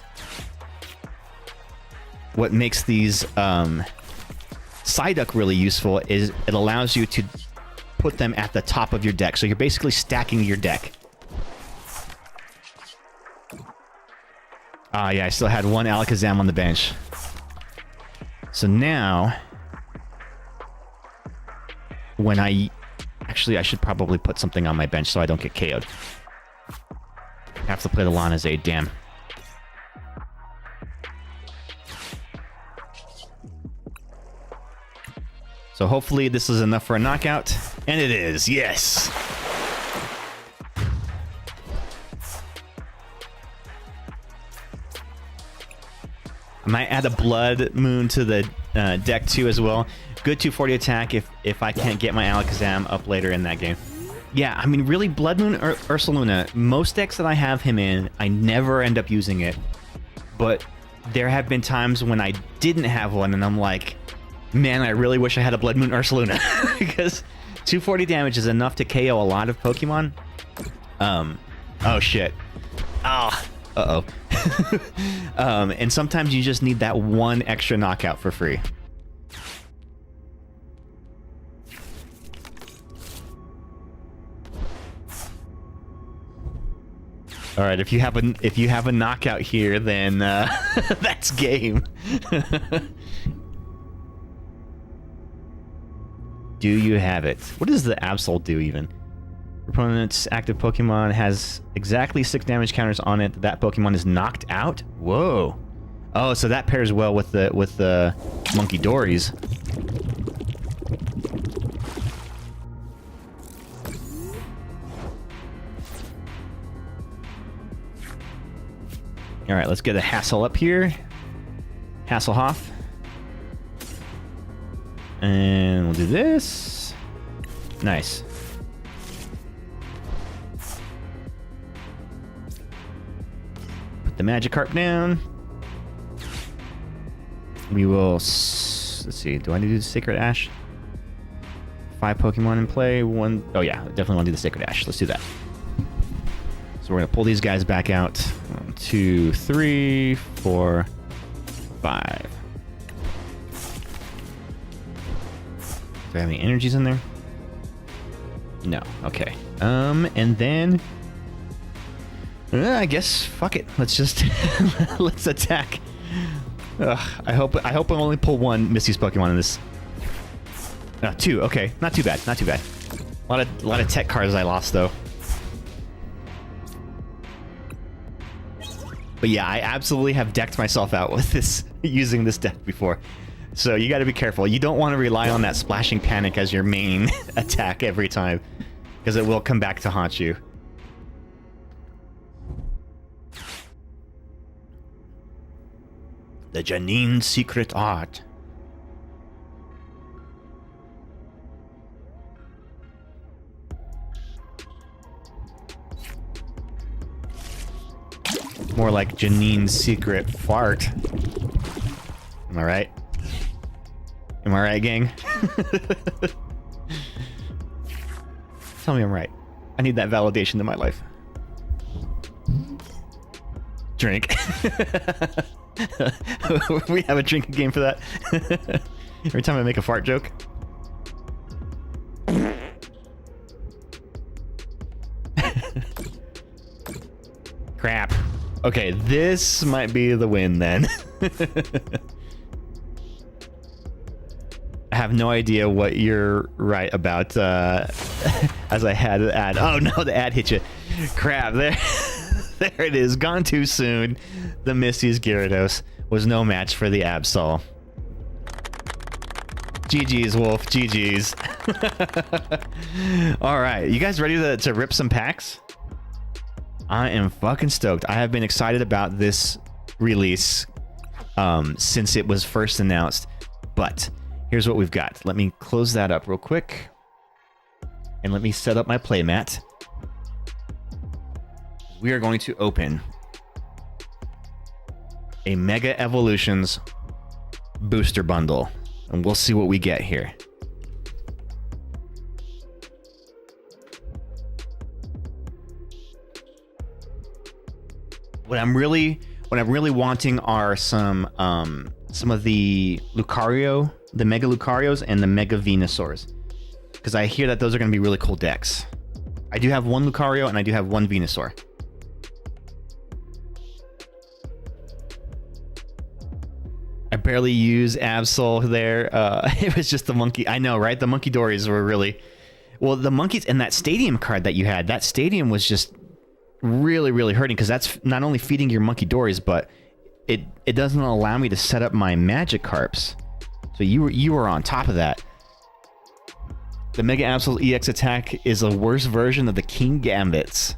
Psyduck really useful is it allows you to put them at the top of your deck. So you're basically stacking your deck. Ah, yeah, I still had 1 Alakazam on the bench. So now, when actually, I should probably put something on my bench so I don't get KO'd. Have to play the Lana's Aid, damn. So hopefully this is enough for a knockout. And it is, yes! I might add a Blood Moon to the deck too as well. Good 240 attack if I can't get my Alakazam up later in that game. Yeah, I mean, really, Blood Moon Ursaluna, most decks that I have him in, I never end up using it. But there have been times when I didn't have one, and I'm like, man, I really wish I had a Blood Moon Ursaluna. Because 240 damage is enough to KO a lot of Pokemon. Oh, shit. Ah, uh-oh. And sometimes you just need that one extra knockout for free. All right, if you have a knockout here, then that's game. Do you have it? What does the Absol do even? Opponent's active Pokemon has exactly 6 damage counters on it. That Pokemon is knocked out. Whoa. Oh, so that pairs well with the Monkey Dories. All right, let's get a Hassel up here. Hasselhoff. And we'll do this. Nice. Put the Magikarp down. We will... Let's see. Do I need to do the Sacred Ash? 5 Pokemon in play. 1... Oh, yeah. Definitely want to do the Sacred Ash. Let's do that. So we're going to pull these guys back out. 1, 2, 3, 4, 5. Do I have any energies in there? No. Okay. And then... I guess, fuck it. Let's just... let's attack. Ugh, I hope I only pull 1 Misty's Pokemon in this. 2. Okay. Not too bad. Not too bad. A lot of tech cards I lost, though. But yeah, I absolutely have decked myself out with this, using this deck before. So you gotta be careful. You don't want to rely on that Splashing Panic as your main attack every time, because it will come back to haunt you. The Janine's Secret Art. More like Janine's Secret Fart. Am I right? Am I right, gang? tell me I'm right. I need that validation in my life. Drink. We have a drinking game for that. Every time I make a fart joke. Crap. Okay, this might be the win then. I have no idea what you're right about, as I had the ad. Oh no, the ad hit you. Crap, there, there it is. Gone too soon. The Misty's Gyarados was no match for the Absol. GG's, Wolf. GG's. All right, you guys ready to rip some packs? I am fucking stoked. I have been excited about this release since it was first announced, but here's what we've got. Let me close that up real quick, and let me set up my playmat. We are going to open a Mega Evolutions booster bundle, and we'll see what we get here. What I'm really wanting are some of the Lucario, the Mega Lucarios, and the Mega Venusaurs, because I hear that those are going to be really cool decks. I do have one Lucario and I do have one Venusaur. I barely use Absol there. It was just the monkey. I know, right? The Monkey Dories were really... Well, the monkeys and that stadium card that you had, that stadium was just really hurting, because that's not only feeding your Monkey Dories, but it doesn't allow me to set up my Magikarps. So you were on top of that. The Mega Absol EX attack is a worse version of the King Gambits.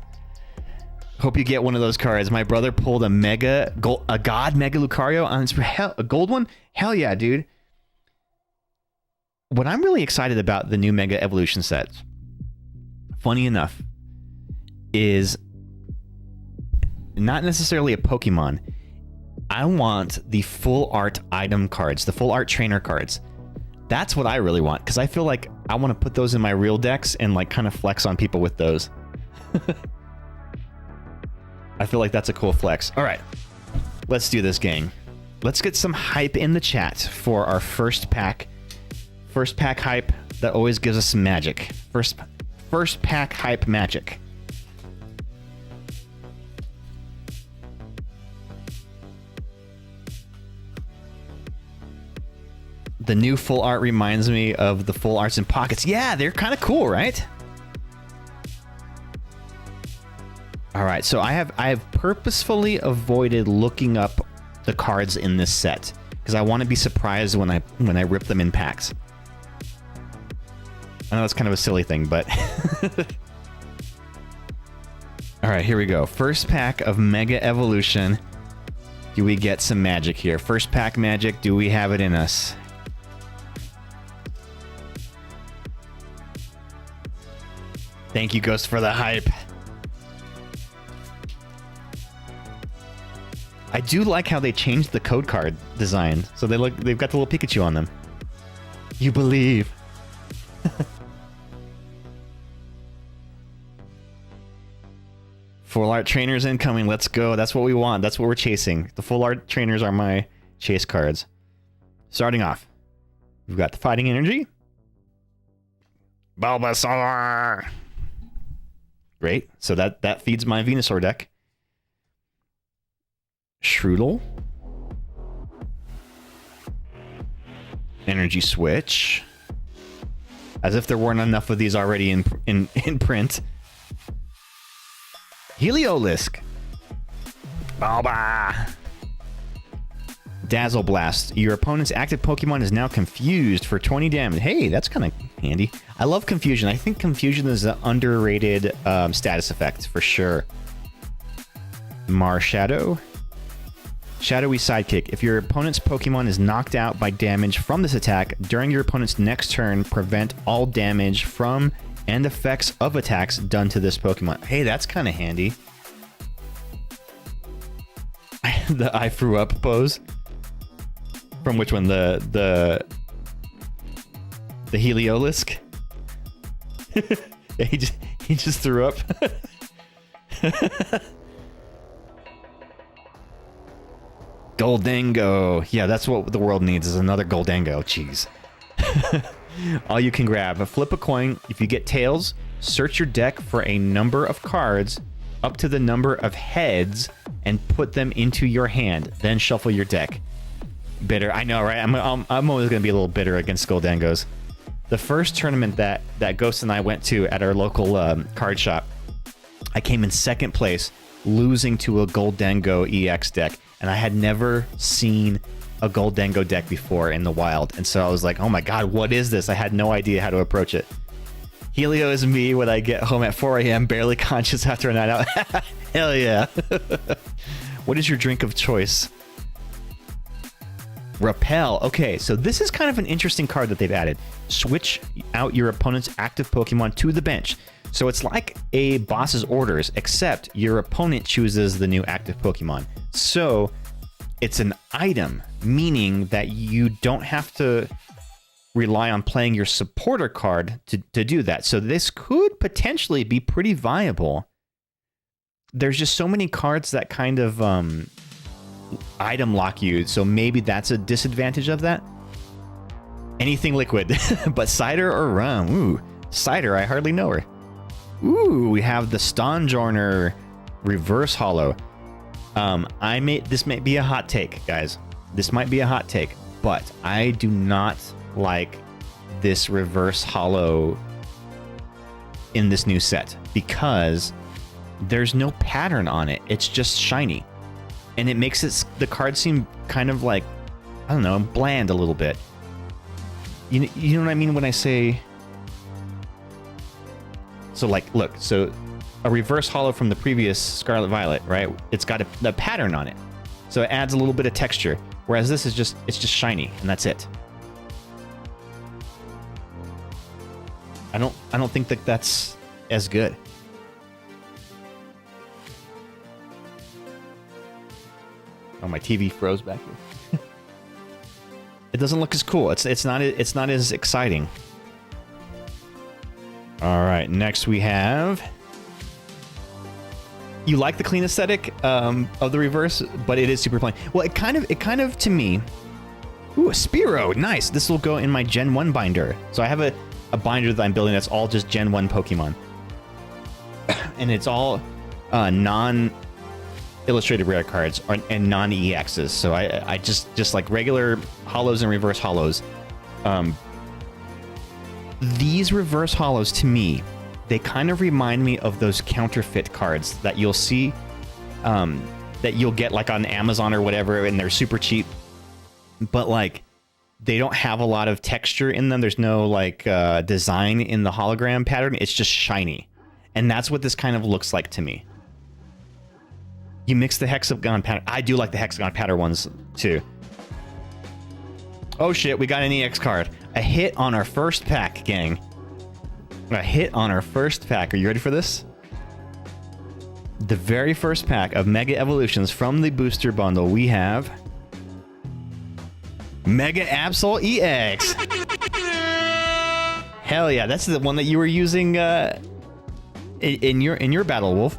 Hope you get one of those cards. My brother pulled a God Mega Lucario on his a gold one. Hell yeah, dude. What I'm really excited about the new Mega Evolution sets, funny enough, is not necessarily a Pokemon. I want the full art item cards, the full art trainer cards. That's what I really want, because I feel like I want to put those in my real decks and like kind of flex on people with those. I feel like that's a cool flex. All right, let's do this, gang. Let's get some hype in the chat for our first pack. First pack hype that always gives us some magic. First pack hype magic. The new full art reminds me of the full arts in pockets. Yeah, they're kind of cool, right? All right, so I have purposefully avoided looking up the cards in this set because I want to be surprised when I rip them in packs. I know that's kind of a silly thing, but all right, here we go. First pack of Mega Evolution. Do we get some magic here? First pack magic. Do we have it in us? Thank you, Ghost, for the hype. I do like how they changed the code card design. So they've got the little Pikachu on them. You believe. Full art trainers incoming. Let's go. That's what we want. That's what we're chasing. The full art trainers are my chase cards. Starting off, we've got the Fighting Energy. Bulbasaur. Great. So that feeds my Venusaur deck. Shroodle. Energy Switch. As if there weren't enough of these already in print. Heliolisk. Balba. Dazzle Blast. Your opponent's active Pokemon is now confused for 20 damage. Hey, that's kind of handy. I love Confusion. I think Confusion is an underrated status effect for sure. Marshadow. Shadowy Sidekick. If your opponent's Pokemon is knocked out by damage from this attack, during your opponent's next turn, prevent all damage from and effects of attacks done to this Pokemon. Hey, that's kind of handy. The I threw up pose. From which one? The Heliolisk? He just threw up. Goldango. Yeah, that's what the world needs, is another Goldango. Jeez. All you can grab. Flip a coin. If you get tails, search your deck for a number of cards up to the number of heads and put them into your hand. Then shuffle your deck. Bitter. I know, right? I'm always going to be a little bitter against Goldangos. The first tournament that Ghost and I went to at our local card shop, I came in second place, losing to a Goldango EX deck. And I had never seen a Goldango deck before in the wild. And so I was like, oh my god, what is this? I had no idea how to approach it. Helio is me when I get home at 4 a.m., barely conscious after a night out. Hell yeah. What is your drink of choice? Repel. Okay, so this is kind of an interesting card that they've added. Switch out your opponent's active Pokemon to the bench. So it's like a boss's orders, except your opponent chooses the new active Pokemon. So it's an item, meaning that you don't have to rely on playing your supporter card to do that. So this could potentially be pretty viable. There's just so many cards that kind of item lock you, so maybe that's a disadvantage of that. Anything liquid, but cider or rum. Ooh, cider, I hardly know her. Ooh, we have the Stonjourner reverse holo. This may be a hot take, guys. This might be a hot take, but I do not like this reverse holo in this new set because there's no pattern on it. It's just shiny. And it makes the card seem kind of like, I don't know, bland a little bit. You know what I mean when I say... So like, look, so a reverse holo from the previous Scarlet Violet, right? It's got a pattern on it. So it adds a little bit of texture. Whereas this is it's just shiny, and that's it. I don't think that that's as good. Oh, my TV froze back here. It doesn't look as cool. It's not as exciting. All right, next we have. You like the clean aesthetic of the reverse, but it is super plain. Well, it kind of to me. Ooh, a Spearow, nice. This will go in my Gen 1 binder. So I have a binder that I'm building that's all just Gen 1 Pokemon, and it's all non-illustrated rare cards and non-EXs. So I just like regular holos and reverse holos. These reverse holos, to me, they kind of remind me of those counterfeit cards that you'll see, that you'll get like on Amazon or whatever, and they're super cheap. But like, they don't have a lot of texture in them. There's no like design in the hologram pattern. It's just shiny. And that's what this kind of looks like to me. You mix the hexagon pattern. I do like the hexagon pattern ones too. Oh shit, we got an EX card. A hit on our first pack, gang. A hit on our first pack. Are you ready for this? The very first pack of Mega Evolutions from the booster bundle, we have Mega Absol EX. Hell yeah, that's the one that you were using in your battle, Wolf.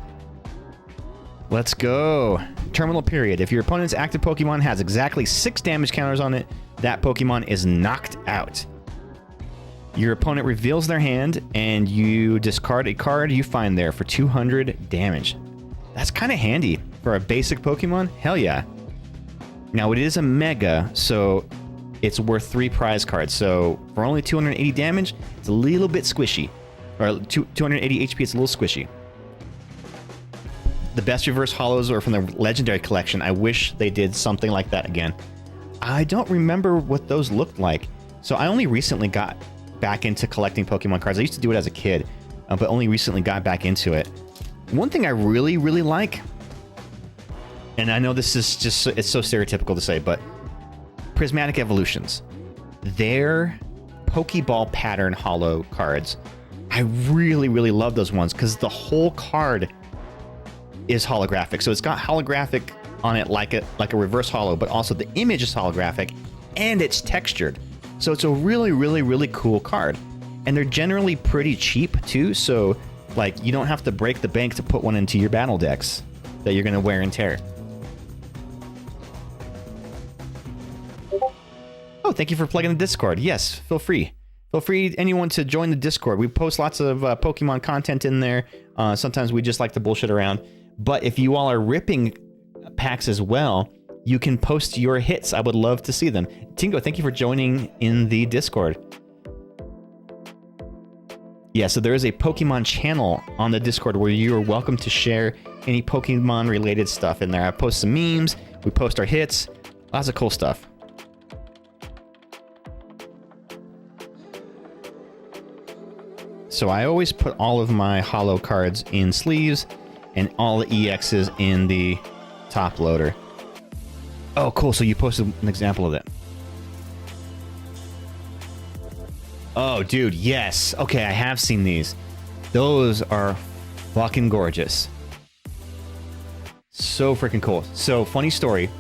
Let's go. Terminal period. If your opponent's active Pokemon has exactly 6 damage counters on it, that Pokemon is knocked out. Your opponent reveals their hand, and you discard a card you find there for 200 damage. That's kind of handy for a basic Pokemon. Hell yeah. Now, it is a Mega, so it's worth 3 prize cards. So for only 280 damage, it's a little bit squishy. Or 280 HP, it's a little squishy. The best reverse holos are from the Legendary Collection. I wish they did something like that again. I don't remember what those looked like. So I only recently got back into collecting Pokemon cards. I used to do it as a kid, but only recently got back into it. One thing I really, really like, and I know this is just, it's so stereotypical to say, but Prismatic Evolutions. Their Pokeball pattern holo cards. I really, really love those ones because the whole card is holographic. So it's got holographic on it like a reverse holo, but also the image is holographic and it's textured. So it's a really, really, really cool card. And they're generally pretty cheap too. So Like, you don't have to break the bank to put one into your battle decks that you're going to wear and tear. Oh, thank you for plugging the Discord. Yes, feel free. Feel free, anyone, to join the Discord. We post lots of Pokemon content in there. Sometimes we just like to bullshit around. But if you all are ripping packs as well, you can post your hits. I would love to see them. Tingo, thank you for joining in the Discord. Yeah, so there is a Pokemon channel on the Discord where you are welcome to share any Pokemon-related stuff in there. I post some memes, we post our hits, lots of cool stuff. So I always put all of my holo cards in sleeves and all the EXs in the top loader. Oh, cool, so you posted an example of that. Oh, dude, yes. Okay, I have seen these. Those are fucking gorgeous. So freaking cool. So, funny story.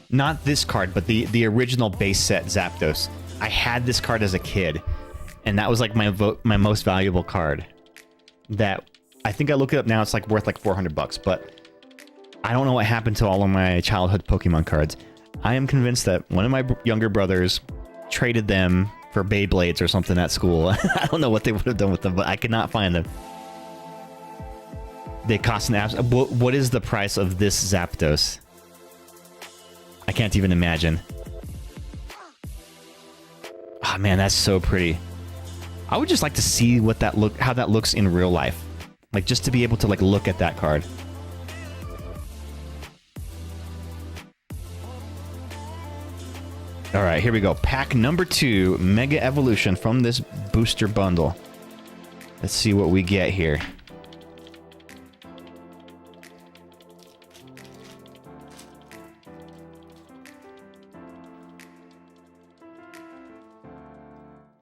Not this card, but the original base set Zapdos. I had this card as a kid, and that was like my most valuable card. That, I think I look it up now, it's like worth like $400, but I don't know what happened to all of my childhood Pokemon cards. I am convinced that one of my younger brothers traded them for Beyblades or something at school. I don't know what they would have done with them, but I could not find them. They cost an what is the price of this Zapdos? I can't even imagine. Oh man, that's so pretty. I would just like to see what how that looks in real life. Like, just to be able to like look at that card. All right, here we go. Pack number 2, Mega Evolution from this booster bundle. Let's see what we get here.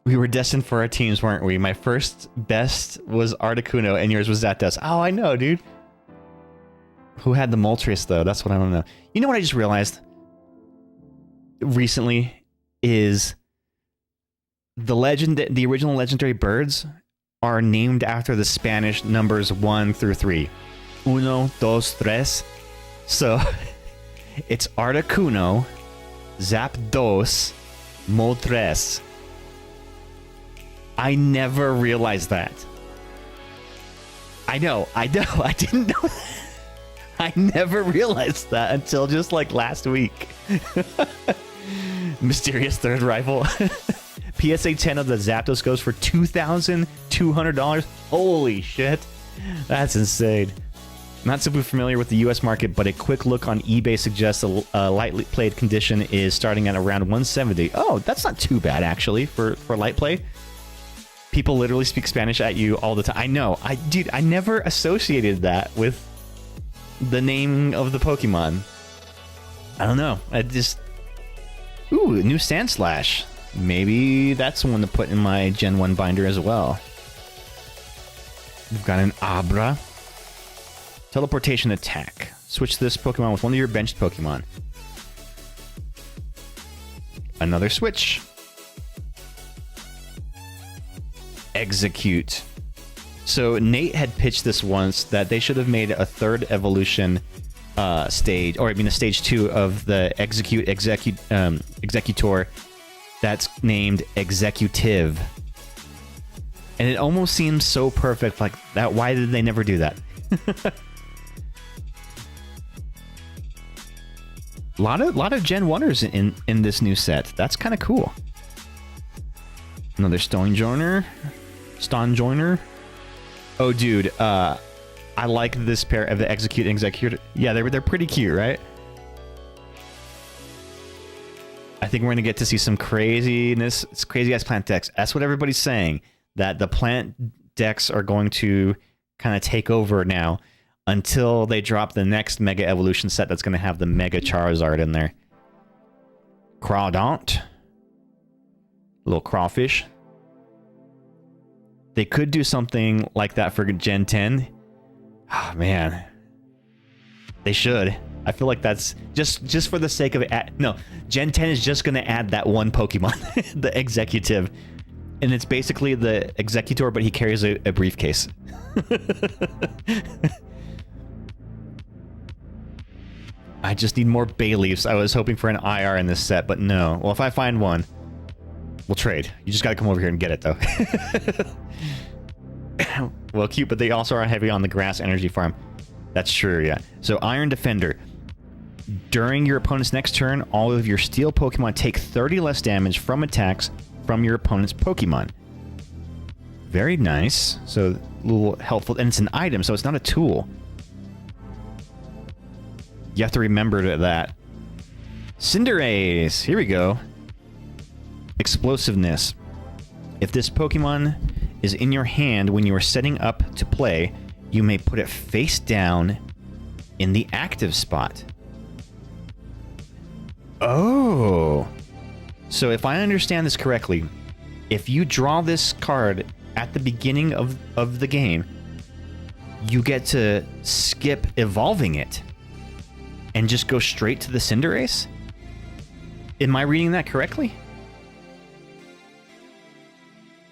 We were destined for our teams, weren't we? My first best was Articuno, and yours was Zapdos. Oh, I know, dude. Who had the Moltres, though? That's what I want to know. You know what I just realized recently is the original legendary birds are named after the Spanish numbers 1 through 3. Uno, dos, tres. So it's Articuno, Zapdos, Moltres. I never realized that. I know, I didn't know that. I never realized that until just like last week. Mysterious third rival. PSA 10 of the Zapdos goes for $2,200. Holy shit. That's insane. Not super familiar with the US market, but a quick look on eBay suggests a lightly played condition is starting at around 170. Oh, that's not too bad actually for light play. People literally speak Spanish at you all the time. I know. Dude, I never associated that with the name of the Pokemon. I don't know. I just... Ooh, new Sandslash. Maybe that's one to put in my Gen 1 binder as well. We've got an Abra. Teleportation attack. Switch this Pokemon with one of your benched Pokemon. Another switch. Execute. So Nate had pitched this once that they should have made a third evolution stage, or I mean a stage 2 of the Executor that's named Executive. And it almost seems so perfect like that. Why did they never do that? A lot of Gen 1ers in this new set. That's kind of cool. Another Stone Joiner. Oh, dude. I like this pair of the Execute and Executor. Yeah, they're pretty cute, right? I think we're going to get to see some craziness. It's crazy-ass plant decks. That's what everybody's saying. That the plant decks are going to kind of take over now until they drop the next Mega Evolution set that's going to have the Mega Charizard in there. Crawdaunt. Little crawfish. They could do something like that for Gen 10. Oh, man. They should. I feel like that's just for the sake of it. No, Gen 10 is just going to add that one Pokemon, the Executive. And it's basically the Executor, but he carries a briefcase. I just need more bay leaves. I was hoping for an IR in this set, but no. Well, if I find one, we'll trade. You just gotta come over here and get it, though. Well, cute, but they also are heavy on the grass energy farm. That's true, yeah. So, Iron Defender. During your opponent's next turn, all of your steel Pokemon take 30 less damage from attacks from your opponent's Pokemon. Very nice. So, a little helpful. And it's an item, so it's not a tool. You have to remember that. Cinderace! Here we go. Explosiveness. If this Pokemon is in your hand when you are setting up to play, you may put it face down in the active spot. Oh! So if I understand this correctly, if you draw this card at the beginning of the game, you get to skip evolving it and just go straight to the Cinderace? Am I reading that correctly?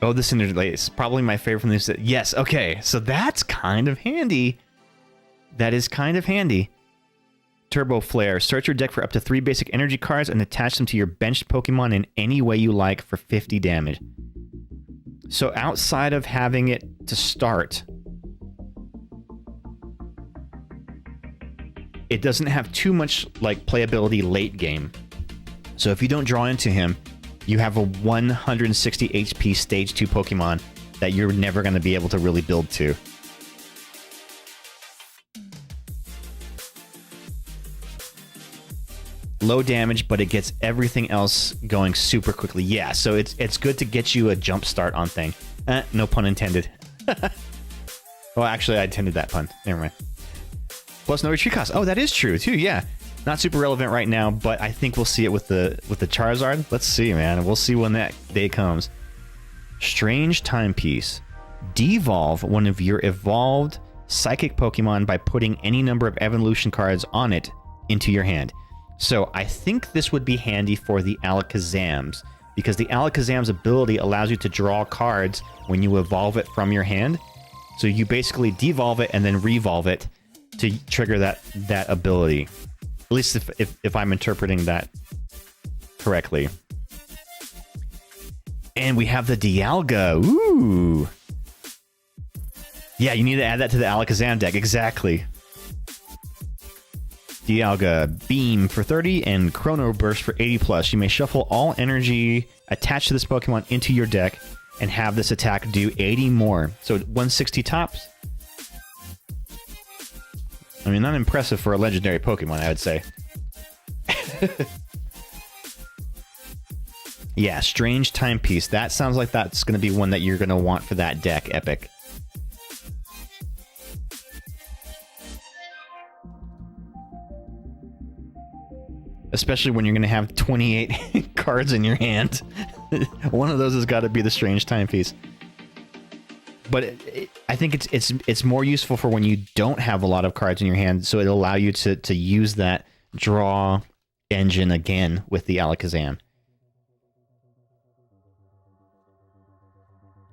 Oh, the Cinderace. Probably my favorite from this. Yes, okay. So that's kind of handy. That is kind of handy. Turbo Flare. Search your deck for up to 3 basic energy cards and attach them to your benched Pokemon in any way you like for 50 damage. So outside of having it to start, it doesn't have too much like playability late game. So if you don't draw into him, you have a 160 HP Stage 2 Pokemon that you're never going to be able to really build to. Low damage, but it gets everything else going super quickly. Yeah, so it's good to get you a jump start on thing. No pun intended. Well, actually, I intended that pun. Never mind. Plus no retreat cost. Oh, that is true too. Yeah, not super relevant right now, but I think we'll see it with the Charizard. Let's see, man. We'll see when that day comes. Strange Timepiece. Devolve one of your evolved psychic Pokemon by putting any number of evolution cards on it into your hand. So I think this would be handy for the Alakazams, because the Alakazam's ability allows you to draw cards when you evolve it from your hand. So you basically devolve it and then revolve it to trigger that ability. At least if I'm interpreting that correctly. And we have the Dialga. Ooh. Yeah, you need to add that to the Alakazam deck. Exactly. Dialga, Beam for 30 and Chrono Burst for 80 plus. You may shuffle all energy attached to this Pokemon into your deck and have this attack do 80 more. So 160 tops. I mean, not impressive for a legendary Pokemon, I would say. Yeah, Strange Timepiece. That sounds like that's going to be one that you're going to want for that deck, Epic. Especially when you're going to have 28 cards in your hand. One of those has got to be the Strange Timepiece. But I think it's more useful for when you don't have a lot of cards in your hand, so it'll allow you to use that draw engine again with the Alakazam.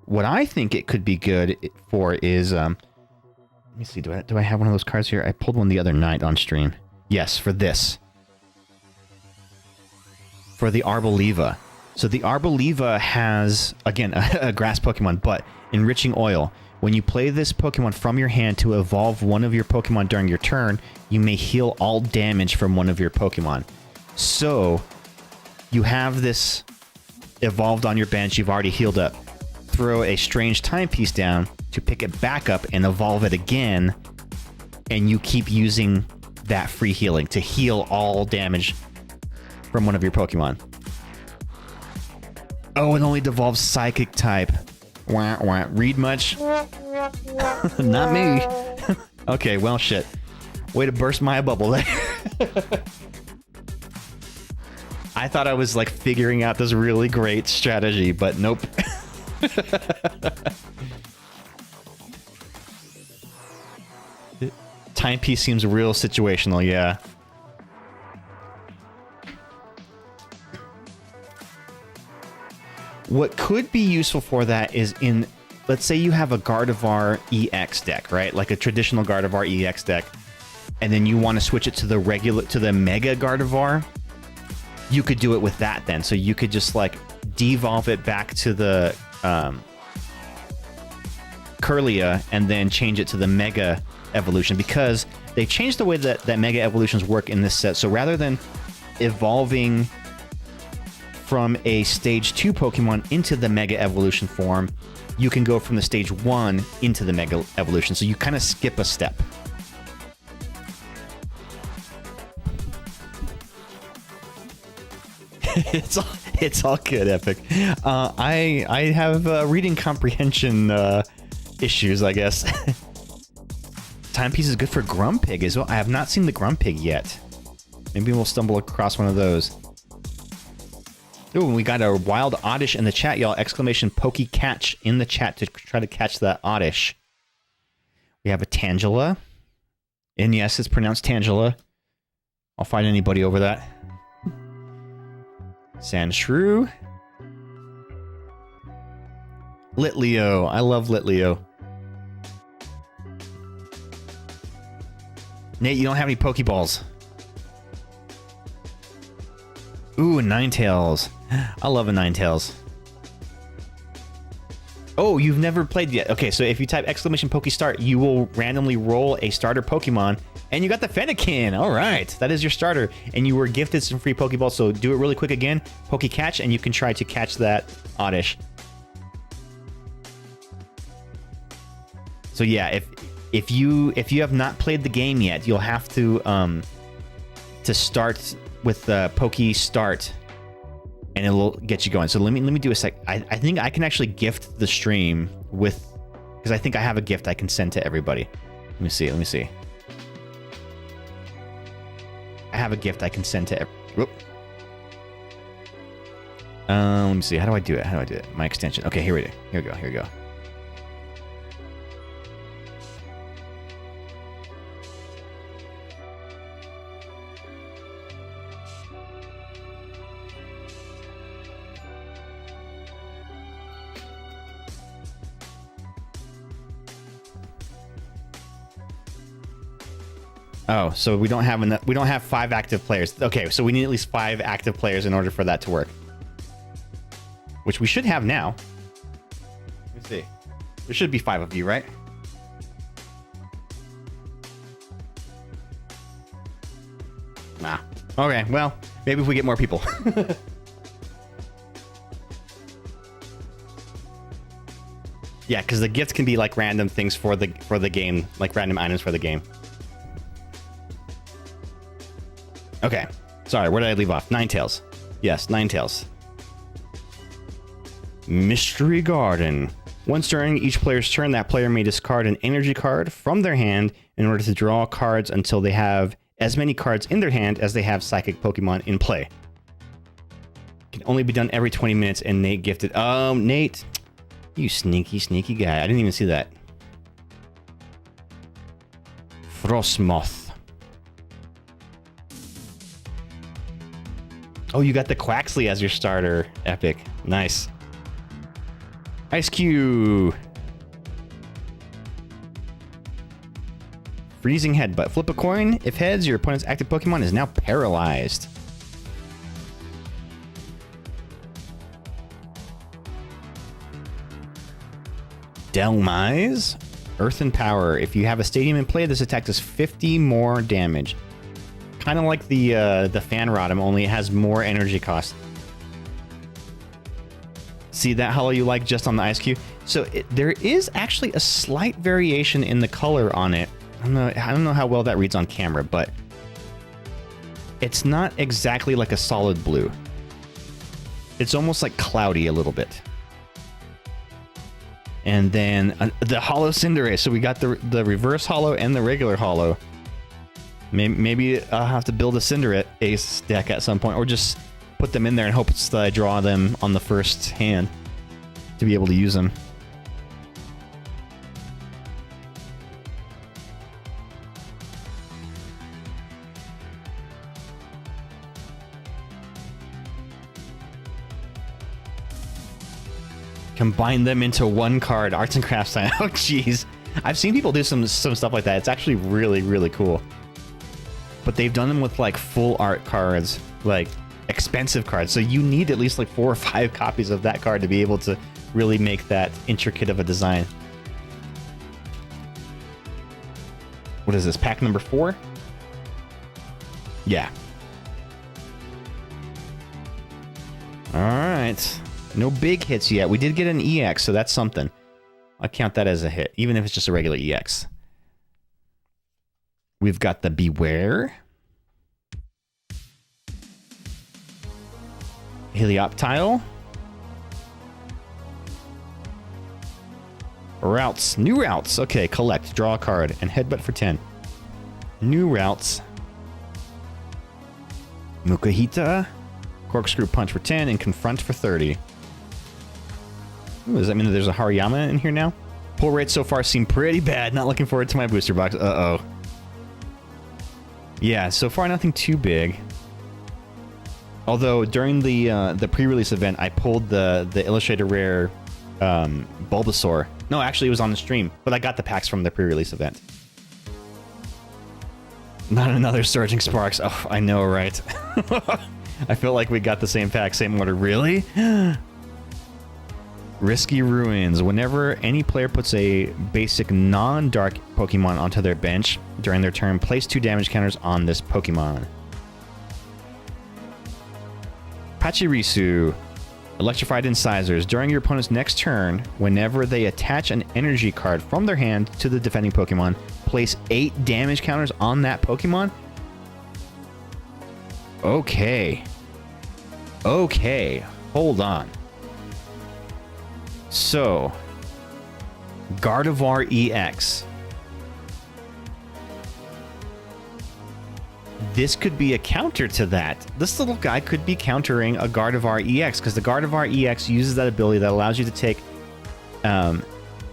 What I think it could be good for is, let me see, do I have one of those cards here? I pulled one the other night on stream. Yes, for this. For the Arboliva. So the Arboliva has, again, a grass Pokemon, but Enriching Oil. When you play this Pokemon from your hand to evolve one of your Pokemon during your turn, you may heal all damage from one of your Pokemon. So, you have this evolved on your bench, you've already healed up. Throw a Strange Timepiece down to pick it back up and evolve it again, and you keep using that free healing to heal all damage from one of your Pokemon. Oh, it only devolves Psychic type. Wah, wah. Read much? Not me. Okay, well, shit. Way to burst my bubble there. I thought I was, like, figuring out this really great strategy, but nope. Timepiece seems real situational, yeah. What could be useful for that is in, let's say you have a Gardevoir EX deck, right? Like a traditional Gardevoir EX deck, and then you want to switch it to the Mega Gardevoir. You could do it with that then. So you could just like devolve it back to the Kirlia and then change it to the Mega Evolution, because they changed the way that Mega Evolutions work in this set. So rather than evolving from a Stage 2 Pokemon into the Mega Evolution form, you can go from the Stage 1 into the Mega Evolution. So you kind of skip a step. It's all good, Epic. I have reading comprehension issues, I guess. Timepiece is good for Grumpig as well. I have not seen the Grumpig yet. Maybe we'll stumble across one of those. Ooh, we got a wild Oddish in the chat, y'all. Exclamation Poke-Catch in the chat to try to catch that Oddish. We have a Tangela. And yes, it's pronounced Tangela. I'll fight anybody over that. Sandshrew. Litleo. I love Litleo. Nate, you don't have any Pokeballs. Ooh, a Ninetales. I love a Ninetales. Oh, you've never played yet. Okay, so if you type exclamation Pokestart, you will randomly roll a starter Pokemon, and you got the Fennekin. All right, that is your starter, and you were gifted some free Pokeballs. So do it really quick again, Poke-Catch, and you can try to catch that Oddish. So yeah, if you have not played the game yet, you'll have to start with the Poke-Start, and it'll get you going. So let me do a sec. I think I can actually gift the stream with, because I think I have a gift I can send to everybody. Let me see. I have a gift I can send to whoop. Let me see. How do I do it? My extension. Okay, here we go. Oh, so we don't have enough. We don't have 5 active players. Okay, so we need at least 5 active players in order for that to work. Which we should have now. Let me see. There should be 5 of you, right? Nah. Okay, well, maybe if we get more people. Yeah, because the gifts can be like random things for the game, like random items for the game. Okay, sorry, where did I leave off? Ninetales. Yes, Ninetales. Mystery Garden. Once during each player's turn, that player may discard an energy card from their hand in order to draw cards until they have as many cards in their hand as they have psychic Pokemon in play. Can only be done every 20 minutes, and Nate gifted... Oh, Nate, you sneaky guy. I didn't even see that. Frostmoth. Oh, you got the Quaxley as your starter. Epic. Nice. Ice Cube. Freezing Headbutt. Flip a coin. If heads, your opponent's active Pokemon is now paralyzed. Delmise. Earth and Power. If you have a stadium in play, this attack does 50 more damage. Kind of like the Fan Rotom, only it has more energy cost. See that hollow you like just on the Ice Cube? So there is actually a slight variation in the color on it. I don't know how well that reads on camera, but it's not exactly like a solid blue. It's almost like cloudy a little bit. And then the hollow Cinderace. So we got the reverse hollow and the regular hollow. Maybe I'll have to build a Cinderace deck at some point, or just put them in there and hope that I draw them on the first hand to be able to use them. Combine them into one card. Arts and crafts sign. Oh, jeez. I've seen people do some stuff like that. It's actually really, really cool. But they've done them with like full art cards, like expensive cards. So you need at least like 4 or 5 copies of that card to be able to really make that intricate of a design. What is this? Pack number 4? Yeah. All right. No big hits yet. We did get an EX, so that's something. I count that as a hit, even if it's just a regular EX. We've got the Beware. Helioptile. Routes. New routes. Okay, collect. Draw a card. And headbutt for 10. New routes. Mukahita. Corkscrew punch for 10 and confront for 30. Ooh, does that mean that there's a Hariyama in here now? Pull rates so far seem pretty bad. Not looking forward to my booster box. Uh-oh. Yeah, so far nothing too big. Although during the pre-release event, I pulled the Illustrator Rare Bulbasaur. No, actually it was on the stream, but I got the packs from the pre-release event. Not another Surging Sparks. Oh, I know, right? I feel like we got the same pack, same order. Really? Risky Ruins. Whenever any player puts a basic non-dark Pokemon onto their bench during their turn, place 2 damage counters on this Pokemon. Pachirisu. Electrified Incisors. During your opponent's next turn, whenever they attach an energy card from their hand to the defending Pokemon, place 8 damage counters on that Pokemon? Okay. Okay. Hold on. So, Gardevoir EX. This could be a counter to that. This little guy could be countering a Gardevoir EX, because the Gardevoir EX uses that ability that allows you to take... oh,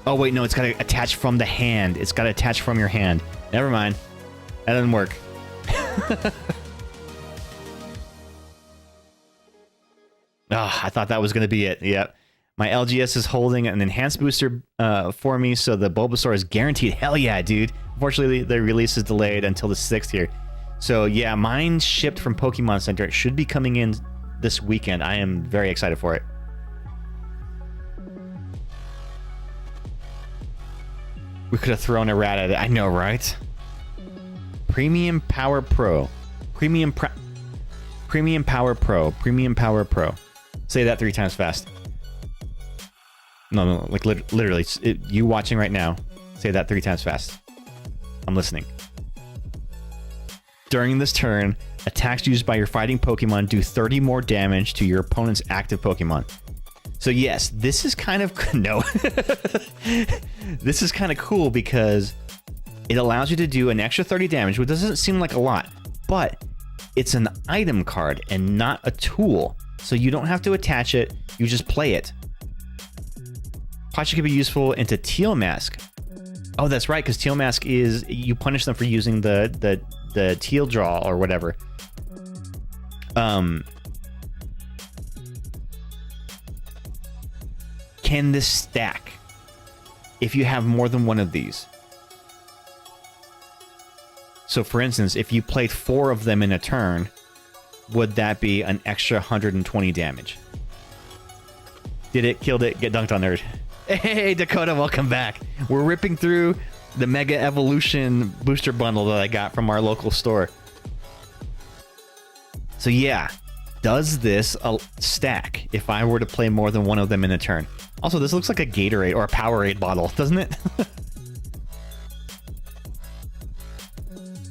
wait, no, it's got to attach from the hand. It's got to attach from your hand. Never mind. That doesn't work. I thought that was going to be it. Yep. My LGS is holding an enhanced booster for me, so the Bulbasaur is guaranteed. Hell yeah, dude. Unfortunately, the release is delayed until the 6th here. So yeah, mine shipped from Pokemon Center. It should be coming in this weekend. I am very excited for it. We could have thrown a rat at it. I know, right? Premium Power Pro. Premium Power Pro. Premium Power Pro. Say that 3 times fast. No, like literally, you watching right now, say that 3 times fast. I'm listening. During this turn, attacks used by your fighting Pokemon do 30 more damage to your opponent's active Pokemon. So yes, this is kind of... No. This is kind of cool because it allows you to do an extra 30 damage, which doesn't seem like a lot, but it's an item card and not a tool. So you don't have to attach it, you just play it. Pacha can be useful into Teal Mask. Oh, that's right, because Teal Mask is... You punish them for using the Teal Draw or whatever. Can this stack if you have more than one of these? So for instance, if you played 4 of them in a turn, would that be an extra 120 damage? Did it? Killed it. Get dunked on, nerd. Hey, Dakota, welcome back. We're ripping through the Mega Evolution booster bundle that I got from our local store. So yeah, does this stack if I were to play more than one of them in a turn? Also, this looks like a Gatorade or a Powerade bottle, doesn't it?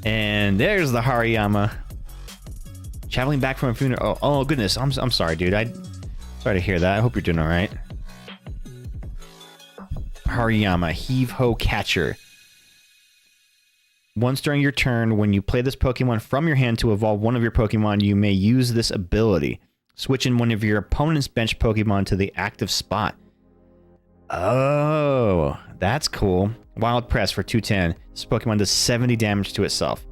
And there's the Hariyama. Traveling back from a funeral. Oh goodness, I'm sorry, dude. Sorry to hear that. I hope you're doing all right. Hariyama, Heave-Ho Catcher. Once during your turn, when you play this Pokemon from your hand to evolve one of your Pokemon, you may use this ability. Switch in one of your opponent's bench Pokemon to the active spot. Oh, that's cool. Wild Press for 210. This Pokemon does 70 damage to itself.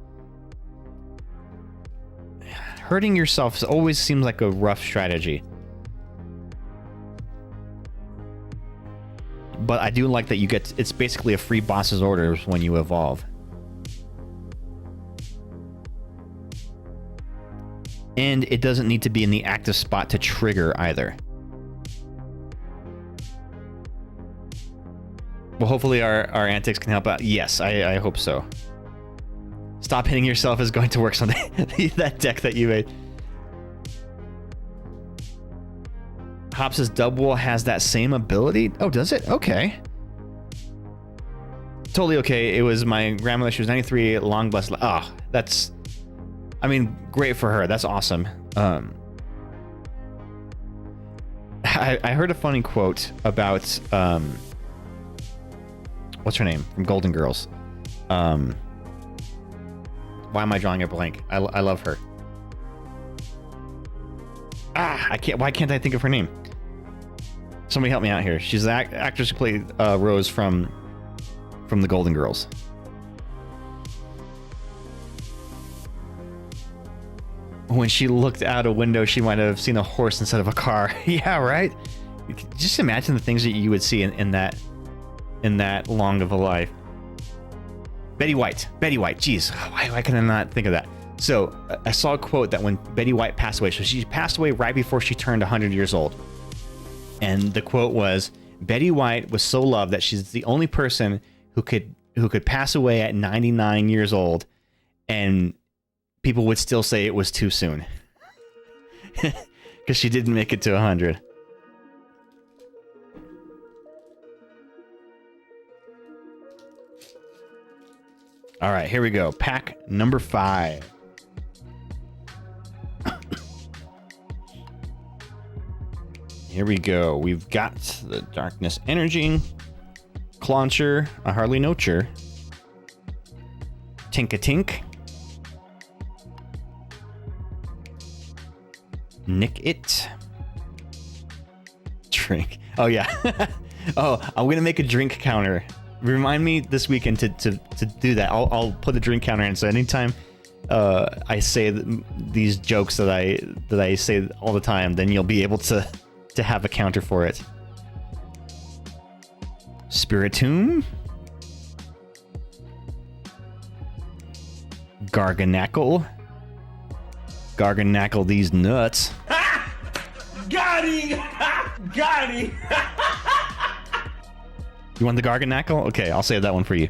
Hurting yourself always seems like a rough strategy. but I do like that you get, it's basically a free boss's orders when you evolve. And it doesn't need to be in the active spot to trigger either. Well, hopefully our antics can help out. Yes, I hope so. Stop hitting yourself is going to work someday. That deck that you made. Hops' double has that same ability? Oh, does it? Okay. Totally okay. It was my grandmother. She was 93, long blessed. Oh, that's... I mean, great for her. That's awesome. I heard a funny quote about... what's her name? From Golden Girls. Why am I drawing a blank? I love her. I can't. Why can't I think of her name? Somebody help me out here. She's the actress who played Rose from the Golden Girls. When she looked out a window, she might have seen a horse instead of a car. Yeah, right? Just imagine the things that you would see in that long of a life. Betty White. Jeez, why can I not think of that? So I saw a quote that when Betty White passed away, so she passed away right before she turned 100 years old. And the quote was, Betty White was so loved that she's the only person who could pass away at 99 years old and people would still say it was too soon. Because she didn't make it to 100. All right, here we go. Pack number 5. Here we go. We've got the Darkness Energy, Clauncher, a Hardly Nocher, Tink-a-Tink, Nick It, Drink. Oh yeah. Oh, I'm gonna make a drink counter. Remind me this weekend to do that. I'll put a drink counter in, so anytime I say these jokes that I say all the time, then you'll be able to have a counter for it. Spiritomb, Garganackle, these nuts. Got him! Got him! You want the Garganackle? Okay, I'll save that one for you.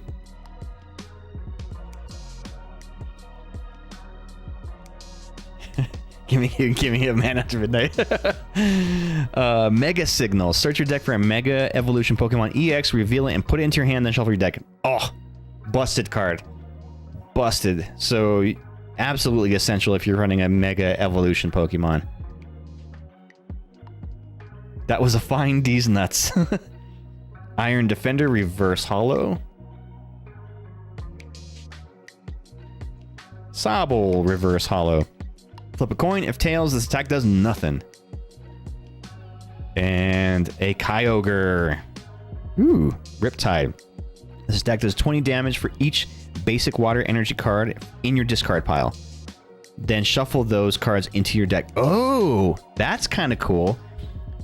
Give me a man after midnight. Mega Signal. Search your deck for a Mega Evolution Pokemon EX, reveal it, and put it into your hand, then shuffle your deck. Oh, busted card. Busted. So, absolutely essential if you're running a Mega Evolution Pokemon. That was a fine D's nuts. Iron Defender, Reverse Hollow. Sobble, Reverse Hollow. Flip a coin. If tails, this attack does nothing. And a Kyogre. Ooh, Riptide. This attack does 20 damage for each basic water energy card in your discard pile. Then shuffle those cards into your deck. Oh, that's kind of cool.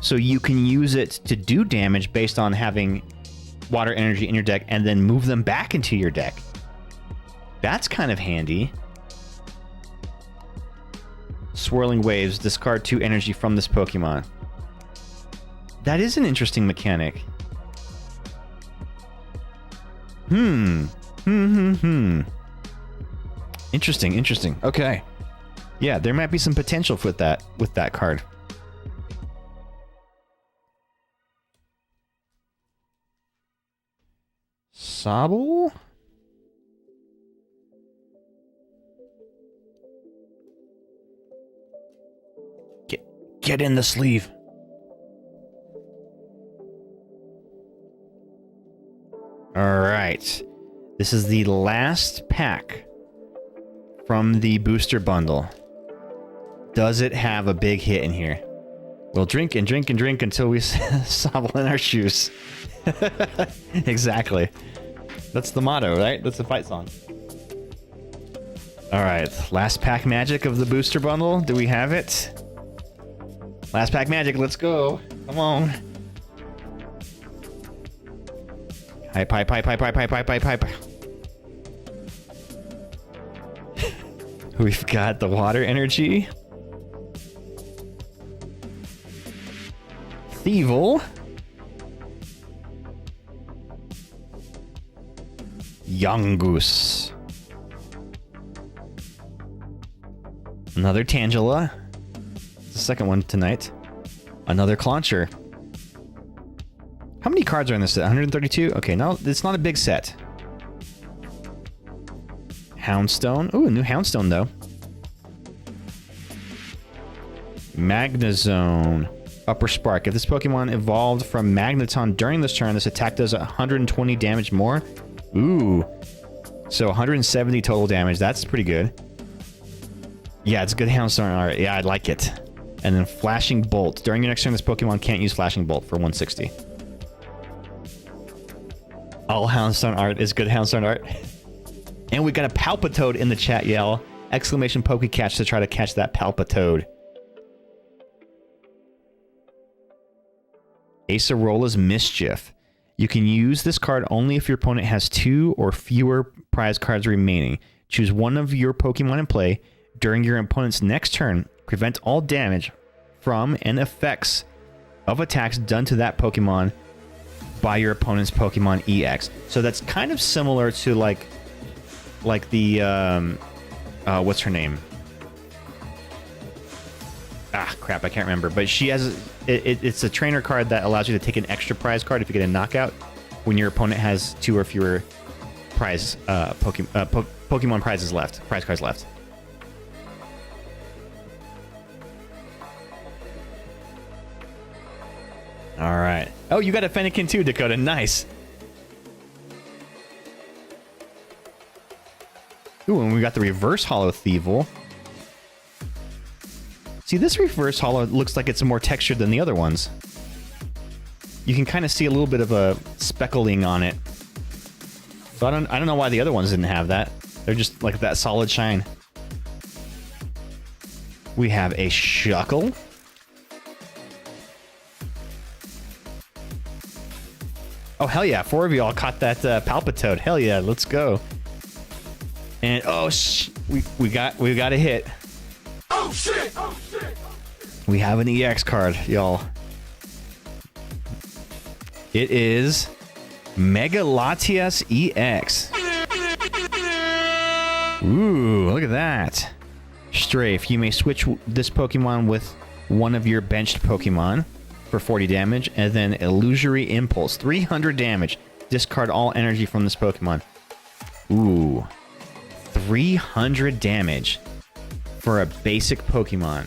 So you can use it to do damage based on having water energy in your deck and then move them back into your deck. That's kind of handy. Swirling Waves, discard 2 energy from this Pokemon. That is an interesting mechanic. Interesting. Okay. Yeah, there might be some potential with that card. Sobble? Get in the sleeve. Alright. This is the last pack from the booster bundle. Does it have a big hit in here? We'll drink and drink and drink until we sobble in our shoes. Exactly. That's the motto, right? That's the fight song. Alright, last pack magic of the booster bundle. Do we have it? Last pack magic, let's go. Come on. Hype. We've got the water energy. Thievel. Yungoos. Another Tangela. The second one tonight. Another Clauncher. How many cards are in this set? 132? Okay, no, it's not a big set. Houndstone. Ooh, a new Houndstone, though. Magnezone. Upper Spark. If this Pokemon evolved from Magneton during this turn, this attack does 120 damage more. Ooh. So 170 total damage. That's pretty good. Yeah, it's good Houndstone art. Yeah, I like it. And then Flashing Bolt. During your next turn, this Pokemon can't use Flashing Bolt for 160. All Houndstone art is good Houndstone art. And we got a Palpitoad in the chat, y'all. Exclamation Pokecatch to try to catch that Palpitoad. Acerola's Mischief. You can use this card only if your opponent has 2 or fewer prize cards remaining. Choose one of your Pokemon in play. During your opponent's next turn, prevent all damage from and effects of attacks done to that Pokemon by your opponent's Pokemon EX. So that's kind of similar to like the what's her name? Ah, crap, I can't remember. But she has it's a trainer card that allows you to take an extra prize card if you get a knockout when your opponent has 2 or fewer prize Pokemon prize cards left. All right. Oh, you got a Fennekin too, Dakota. Nice. Ooh, and we got the reverse holo Thievel. See, this reverse holo looks like it's more textured than the other ones. You can kind of see a little bit of a speckling on it. So I don't know why the other ones didn't have that. They're just like that solid shine. We have a Shuckle. Oh, hell yeah. 4 of you all caught that Palpitoad. Hell yeah, let's go. And, oh, we got a hit. Oh, shit! Oh, shit! We have an EX card, y'all. It is Mega Latias EX. Ooh, look at that. Strafe. You may switch this Pokemon with one of your benched Pokemon for 40 damage, and then Illusory Impulse, 300 damage. Discard all energy from this Pokemon. Ooh, 300 damage for a basic Pokemon.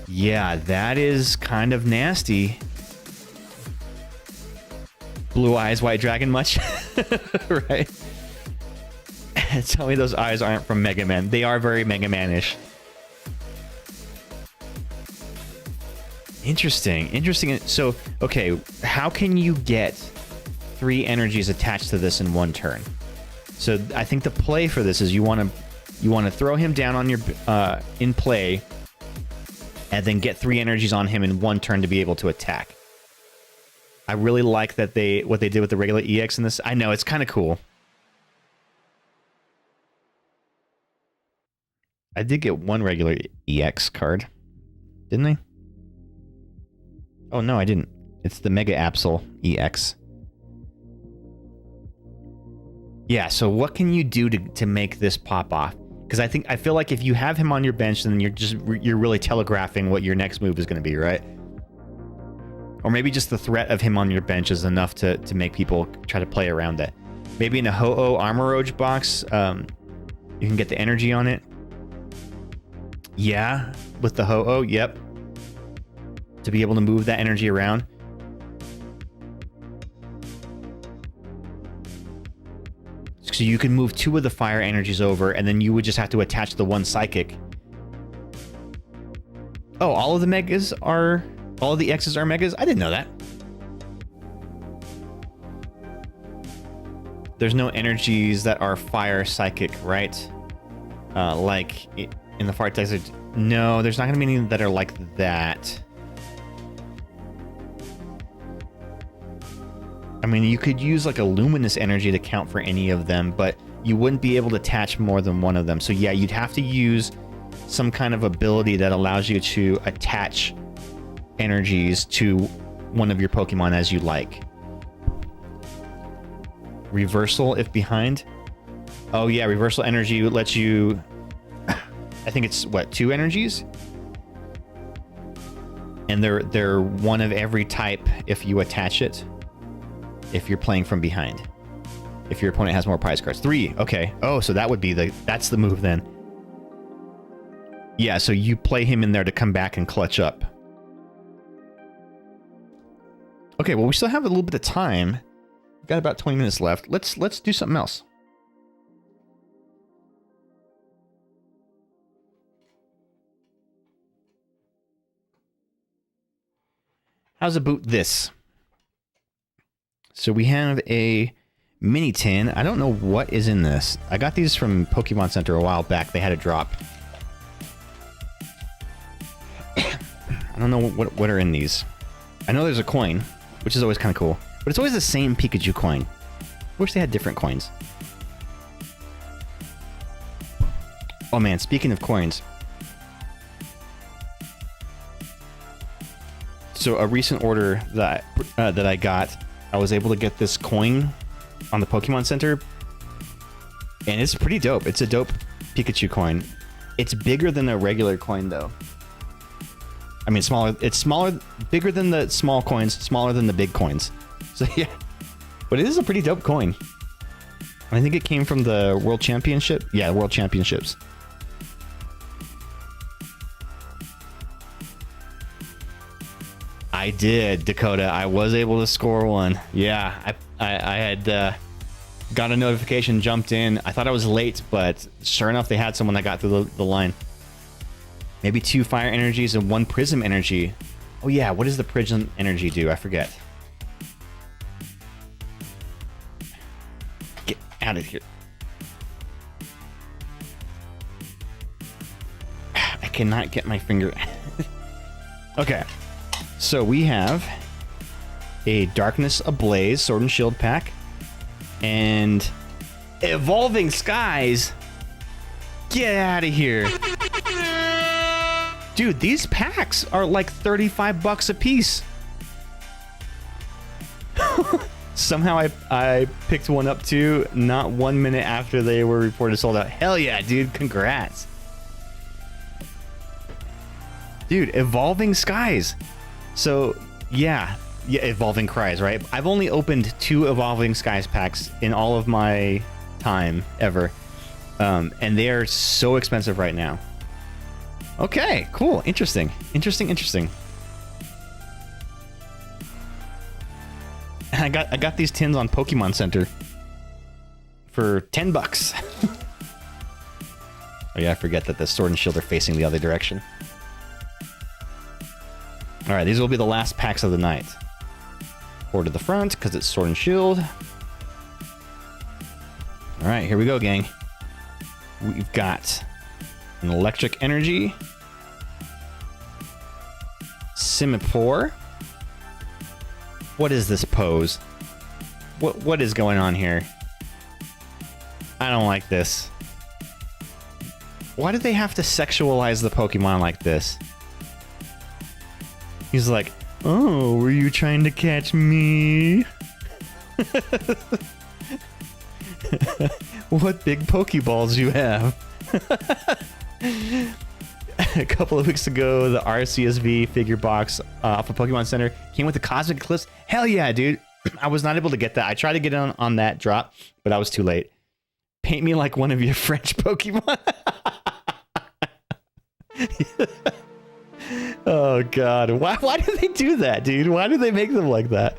Yeah, that is kind of nasty. Blue eyes, white dragon much? Right? Tell me those eyes aren't from Mega Man. They are very Mega Man-ish. Interesting. So, okay, how can you get 3 energies attached to this in one turn? So, I think the play for this is you want to throw him down on your in play, and then get 3 energies on him in one turn to be able to attack. I really like that what they did with the regular EX in this. I know it's kind of cool. I did get one regular EX card, didn't I? Oh, no, I didn't. It's the Mega Absol EX. Yeah, so what can you do to make this pop off? Because I feel like if you have him on your bench, then you're really telegraphing what your next move is going to be, right? Or maybe just the threat of him on your bench is enough to make people try to play around that. Maybe in a Ho-Oh Armorage box, you can get the energy on it. Yeah, with the Ho-Oh, yep. To be able to move that energy around. So you can move 2 of the fire energies over, and then you would just have to attach the 1 psychic. Oh, all of the X's are megas? I didn't know that. There's no energies that are fire psychic, right? Like in the fire desert. No, there's not going to be any that are like that. I mean, you could use like a luminous energy to count for any of them, but you wouldn't be able to attach more than one of them. So yeah, you'd have to use some kind of ability that allows you to attach energies to one of your Pokemon as you like. Reversal if behind. Oh yeah, reversal energy lets you, I think it's what, 2 energies? And they're one of every type if you attach it. If you're playing from behind. If your opponent has more prize cards. 3, okay. Oh, so that would be that's the move then. Yeah, so you play him in there to come back and clutch up. Okay, well we still have a little bit of time. We've got about 20 minutes left. Let's do something else. How's about this? So we have a mini tin. I don't know what is in this. I got these from Pokemon Center a while back. They had a drop. I don't know what are in these. I know there's a coin, which is always kind of cool. But it's always the same Pikachu coin. Wish they had different coins. Oh man, speaking of coins. So a recent order that I got, I was able to get this coin on the Pokemon Center, and it's pretty dope. It's a dope Pikachu coin. It's bigger than a regular coin, though. I mean, smaller. It's smaller, bigger than the small coins, smaller than the big coins. So yeah, but it is a pretty dope coin. I think it came from the World Championship. Yeah, World Championships. I did, Dakota. I was able to score one. Yeah, I had got a notification, jumped in. I thought I was late, but sure enough, they had someone that got through the line. Maybe 2 fire energies and 1 prism energy. Oh yeah, what does the prism energy do? I forget. Get out of here. I cannot get my finger. Okay. So we have a Darkness Ablaze Sword and Shield pack and Evolving Skies. Get out of here. Dude, these packs are like 35 bucks a piece. Somehow I picked one up too, not 1 minute after they were reported sold out. Hell yeah, dude, congrats. Dude, Evolving Skies. So, yeah, Evolving Cries, right? I've only opened 2 Evolving Skies packs in all of my time ever. And they are so expensive right now. Okay, cool. Interesting. Interesting. I got these tins on Pokemon Center for 10 bucks. Oh yeah, I forget that the Sword and Shield are facing the other direction. All right, these will be the last packs of the night. Forward to the front, because it's Sword and Shield. All right, here we go, gang. We've got an Electric Energy, Simipour. What is this pose? What is going on here? I don't like this. Why do they have to sexualize the Pokemon like this? He's like, oh, were you trying to catch me? What big Pokeballs you have. A couple of weeks ago, the RCSV figure box off of Pokemon Center came with the Cosmic Eclipse. Hell yeah, dude. I was not able to get that. I tried to get it on that drop, but I was too late. Paint me like one of your French Pokemon. Oh, God. Why do they do that, dude? Why do they make them like that?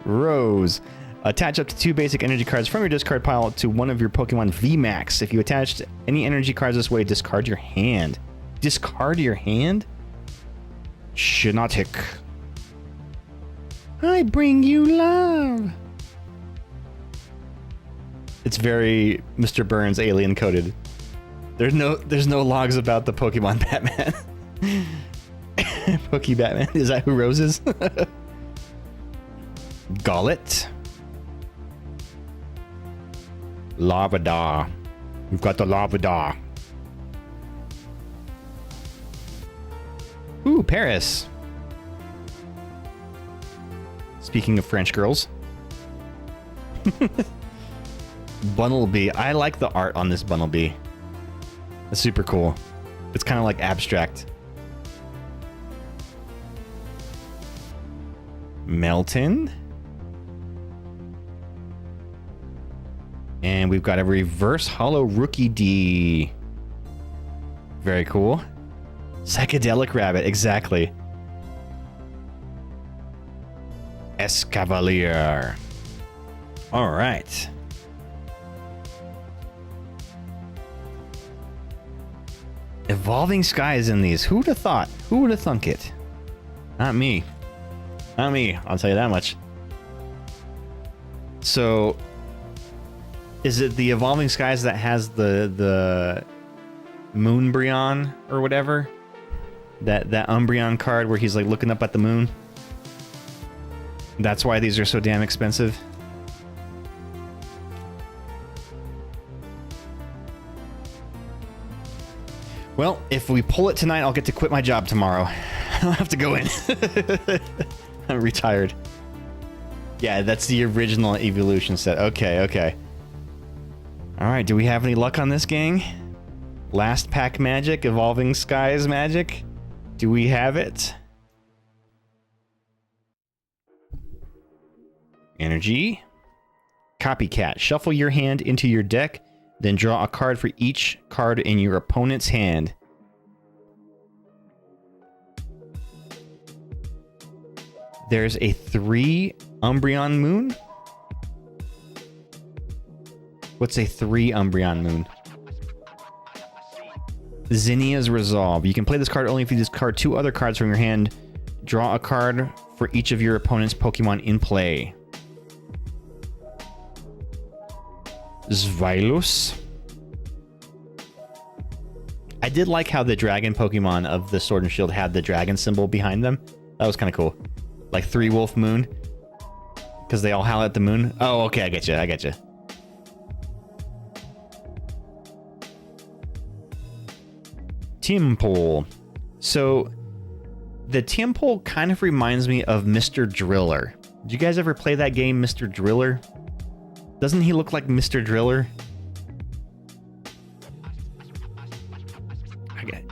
Rose. Attach up to 2 basic energy cards from your discard pile to one of your Pokemon VMAX. If you attached any energy cards this way, discard your hand. Discard your hand? Shinotic. I bring you love. It's very Mr. Burns alien coded. There's no logs about the Pokemon Batman. Poke Batman. Is that who Rose is? Gullet. Lavada. We've got the Lavada. Ooh, Paris. Speaking of French girls. Bunnelby. I like the art on this Bunnelby. That's super cool. It's kind of like abstract. Melton. And we've got a reverse hollow rookie D. Very cool. Psychedelic rabbit, exactly. Escavalier. All right. Evolving skies in these. Who would have thought? Who would have thunk it? Not me. Not me. I'll tell you that much. So, is it the Evolving Skies that has the Moonbryon or whatever? That Umbreon card where he's like looking up at the moon? That's why these are so damn expensive. Well, if we pull it tonight, I'll get to quit my job tomorrow. I don't have to go in. I'm retired. Yeah, that's the original evolution set. Okay, okay. All right, do we have any luck on this, gang? Last pack magic, Evolving Skies magic. Do we have it? Energy. Copycat. Shuffle your hand into your deck, then draw a card for each card in your opponent's hand. There's a 3 Umbreon Moon? What's a 3 Umbreon Moon? Zinnia's Resolve. You can play this card only if you discard 2 other cards from your hand. Draw a card for each of your opponent's Pokemon in play. Zvylus. I did like how the dragon Pokemon of the Sword and Shield had the dragon symbol behind them. That was kind of cool. Like 3 Wolf Moon. Because they all howl at the moon. Oh, okay, I get you. I get you. Timpole. So, the Timpole kind of reminds me of Mr. Driller. Did you guys ever play that game, Mr. Driller? Doesn't he look like Mr. Driller? Okay.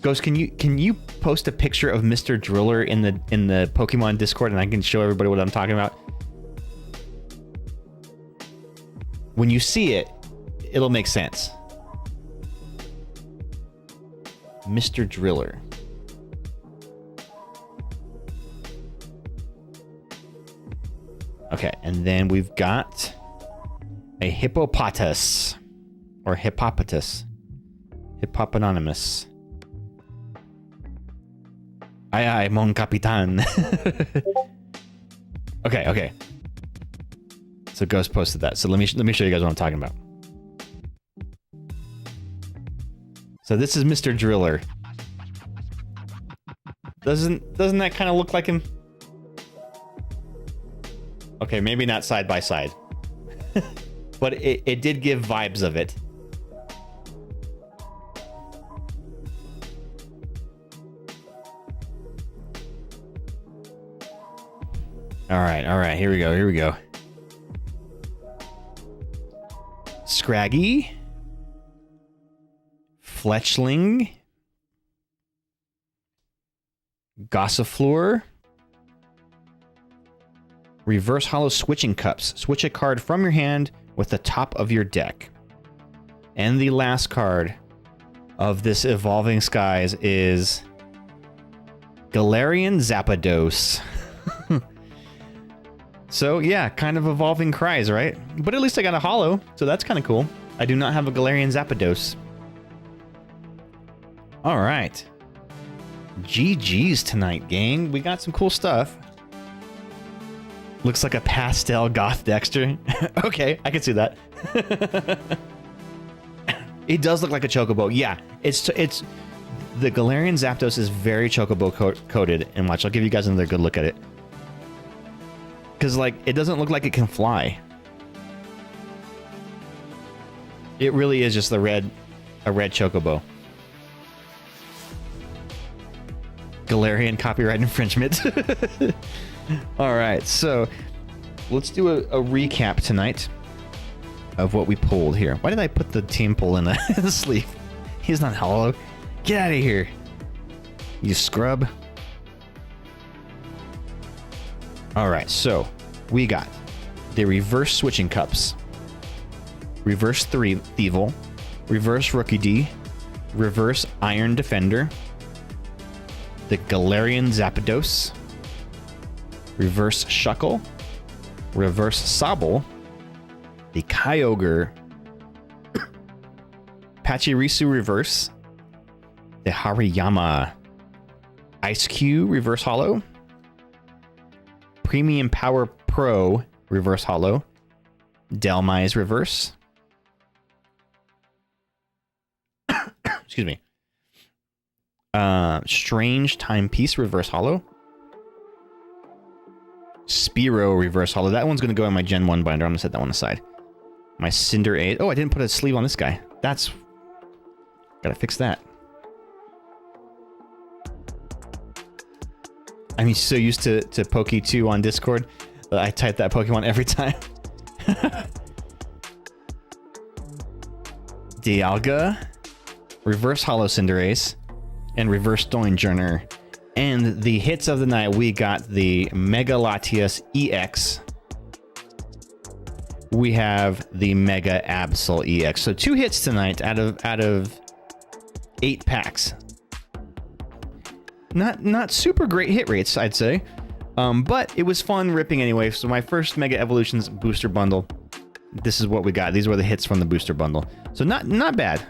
Ghost, can you post a picture of Mr. Driller in the Pokemon Discord and I can show everybody what I'm talking about? When you see it, it'll make sense. Mr. Driller. Okay, and then we've got a Hippopotas. Or Hippopotas. Hippoponymous. Aye aye, mon capitan. Okay, okay. So Ghost posted that. So let me show you guys what I'm talking about. So this is Mr. Driller. Doesn't that kind of look like him? Okay, maybe not side by side. But it did give vibes of it. All right, here we go. Scraggy. Fletchling. Gossifleur. Reverse hollow switching cups. Switch a card from your hand with the top of your deck. And the last card of this Evolving Skies is Galarian Zapdos. So yeah, kind of Evolving Cries, right? But at least I got a hollow, so that's kind of cool. I do not have a Galarian Zapdos. All right. GG's tonight, gang. We got some cool stuff. Looks like a pastel goth Dexter. Okay, I can see that. It does look like a Chocobo. Yeah, it's the Galarian Zapdos is very Chocobo coated. And watch, I'll give you guys another good look at it. Because like it doesn't look like it can fly. It really is just a red chocobo. Galarian copyright infringement. All right, so let's do a recap tonight of what we pulled here. Why did I put the team pull in the sleeve? He's not hollow. Get out of here, you scrub. All right, so we got the reverse switching cups, reverse Thievul, reverse Rookie D, reverse Iron Defender, the Galarian Zapdos, reverse Shuckle, reverse Sobble, the Kyogre, Pachirisu reverse, the Hariyama Ice Cube reverse holo, Premium Power Pro reverse holo, Delmise reverse, excuse me, Strange Timepiece reverse holo, Spearow reverse holo. That one's going to go in my Gen 1 binder. I'm going to set that one aside. My Cinderace. Oh, I didn't put a sleeve on this guy. That's... Gotta fix that. I'm so used to Poke2 on Discord that I type that Pokemon every time. Dialga, reverse holo Cinderace, and reverse Stonejourner. And the hits of the night, we got the Mega Latias EX. We have the Mega Absol EX. So 2 hits tonight out of 8 packs. Not super great hit rates, I'd say. But it was fun ripping anyway. So my first Mega Evolutions booster bundle. This is what we got. These were the hits from the booster bundle. So not bad.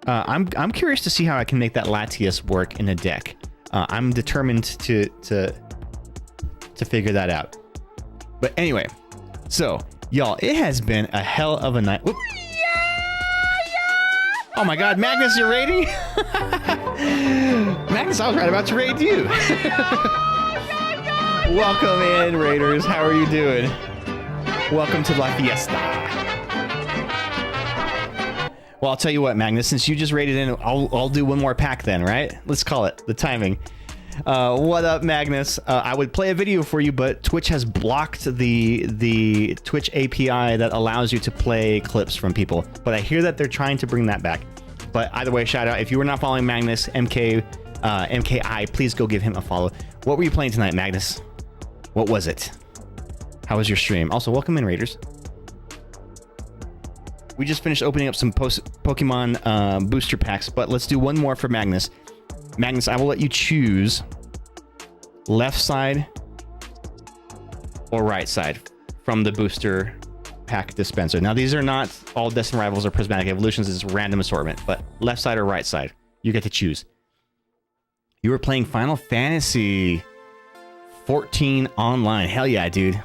I'm curious to see how I can make that Latias work in a deck. I'm determined to figure that out. But anyway, so y'all, it has been a hell of a night. Whoop. Oh my God, Magnus, you're raiding? Magnus, I was right about to raid you. Welcome in, raiders. How are you doing? Welcome to La Fiesta. Well, I'll tell you what, Magnus, since you just raided in, I'll do one more pack then, right? Let's call it the timing. What up, Magnus? I would play a video for you, but Twitch has blocked the Twitch API that allows you to play clips from people. But I hear that they're trying to bring that back. But either way, shout out. If you were not following Magnus, MKI, please go give him a follow. What were you playing tonight, Magnus? What was it? How was your stream? Also, welcome in, raiders. We just finished opening up some Pokemon booster packs, but let's do one more for Magnus. Magnus, I will let you choose left side or right side from the booster pack dispenser. Now, these are not all Destined Rivals or Prismatic Evolutions. It's random assortment, but left side or right side, you get to choose. You were playing Final Fantasy 14 online. Hell yeah, dude.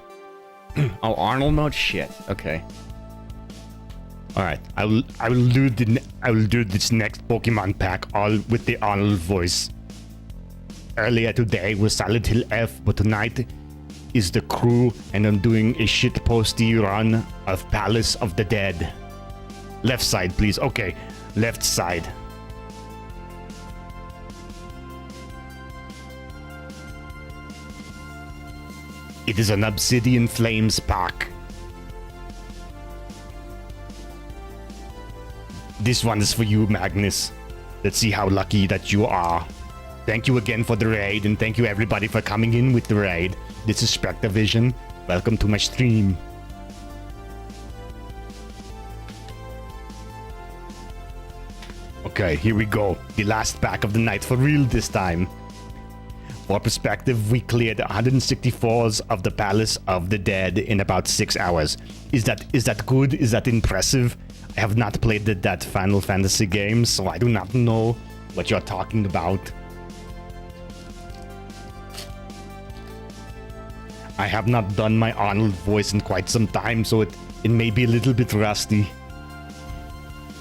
Oh, Arnold mode? Shit. Okay. All right, I will do this next Pokemon pack all with the Arnold voice. Earlier today was Silent Hill F, but tonight is the crew, and I'm doing a shitposty run of Palace of the Dead. Left side, please. Okay, left side. It is an Obsidian Flames pack. This one is for you, Magnus. Let's see how lucky that you are. Thank you again for the raid, and thank you everybody for coming in with the raid. This is Spectravision. Welcome to my stream. Okay, here we go. The last pack of the night for real this time. For perspective, we cleared 164s of the Palace of the Dead in about 6 hours. Is that good? Is that impressive? I have not played that Final Fantasy game, so I do not know what you're talking about. I have not done my Arnold voice in quite some time, so it may be a little bit rusty.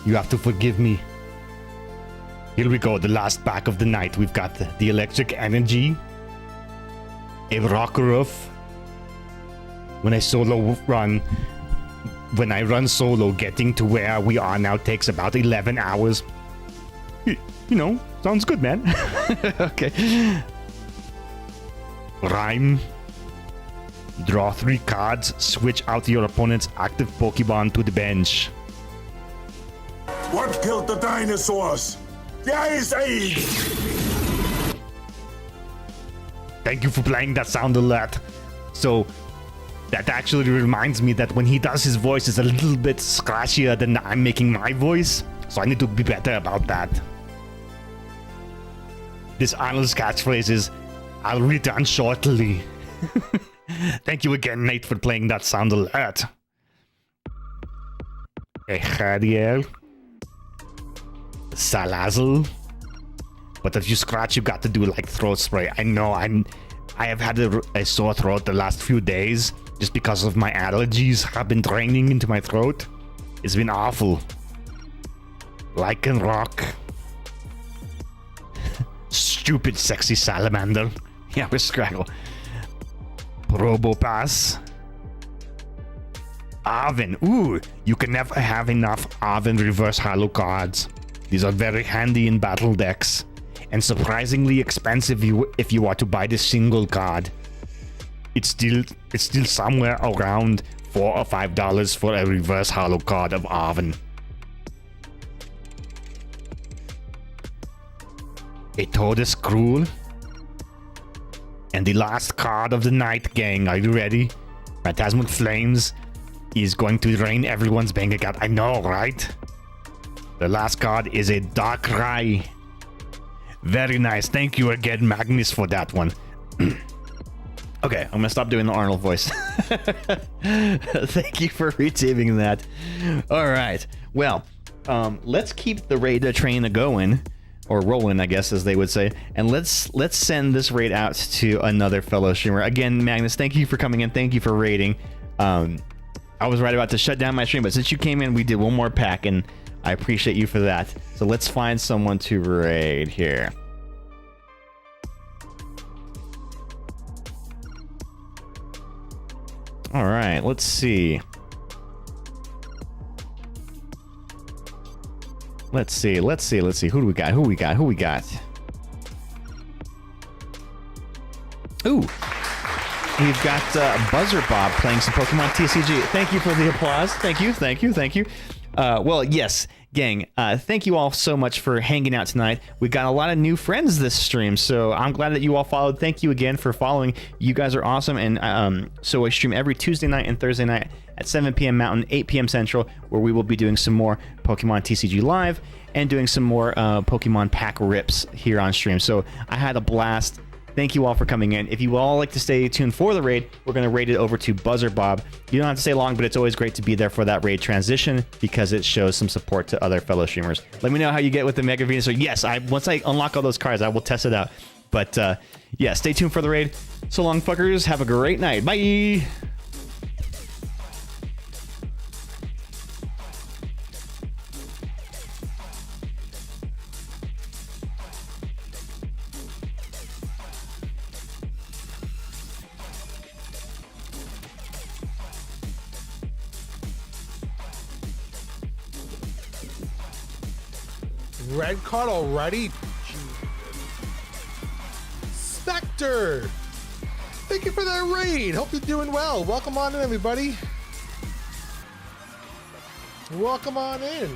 You have to forgive me. Here we go, the last pack of the night. We've got the Electric Energy, a Rockruff. When I solo run, when I run solo, getting to where we are now takes about 11 hours. You know, sounds good, man. Okay. Rhyme. Draw 3 cards, switch out your opponent's active Pokemon to the bench. What killed the dinosaurs? The Ice Age! Thank you for playing that sound alert. So, that actually reminds me that when he does his voice, it's a little bit scratchier than I'm making my voice. So I need to be better about that. This Arnold's catchphrase is, I'll return shortly. Thank you again, Nate, for playing that sound alert. Echadiel. Salazzle. But if you scratch, you got to do like throat spray. I know, I have had a sore throat the last few days just because of my allergies have been draining into my throat. It's been awful. Lycan Rock. Stupid sexy salamander. Yeah, with Scraggle. Probopass. Arven. Ooh, you can never have enough Arven reverse holo cards. These are very handy in battle decks. And surprisingly expensive if you are to buy the single card. It's still somewhere around $4 or $5 for a reverse holo card of Arven. A Tortoise Cruel. And the last card of the night, gang. Are you ready? Phantasmal Flames is going to drain everyone's bank account. I know, right? The last card is a Darkrai. Very nice. Thank you again, Magnus, for that one. Okay, I'm gonna stop doing the Arnold voice. Thank you for retweeting that. All right. Well, let's keep the raid train going. Or rolling, I guess, as they would say. And let's send this raid out to another fellow streamer. Again, Magnus, thank you for coming in. Thank you for raiding. I was right about to shut down my stream, but since you came in, we did one more pack, and I appreciate you for that. So let's find someone to raid here. All right, let's see. Let's see. Who do we got? Who we got? Ooh. We've got Buzzer Bob playing some Pokemon TCG. Thank you for the applause. Thank you. Well, yes, gang. Thank you all so much for hanging out tonight. We got a lot of new friends this stream, so I'm glad that you all followed. Thank you again for following. You guys are awesome. And so I stream every Tuesday night and Thursday night at 7 p.m. Mountain, 8 p.m. Central, where we will be doing some more Pokemon TCG Live and doing some more Pokemon pack rips here on stream. So I had a blast. Thank you all for coming in. If you all like to stay tuned for the raid, we're going to raid it over to Buzzer Bob. You don't have to stay long, but it's always great to be there for that raid transition because it shows some support to other fellow streamers. Let me know how you get with the Mega Venusaur. Yes, once I unlock all those cards, I will test it out. But yeah, stay tuned for the raid. So long, fuckers. Have a great night. Bye. Red card already? Spectre! Thank you for that raid. Hope you're doing well. Welcome on in, everybody. Welcome on in.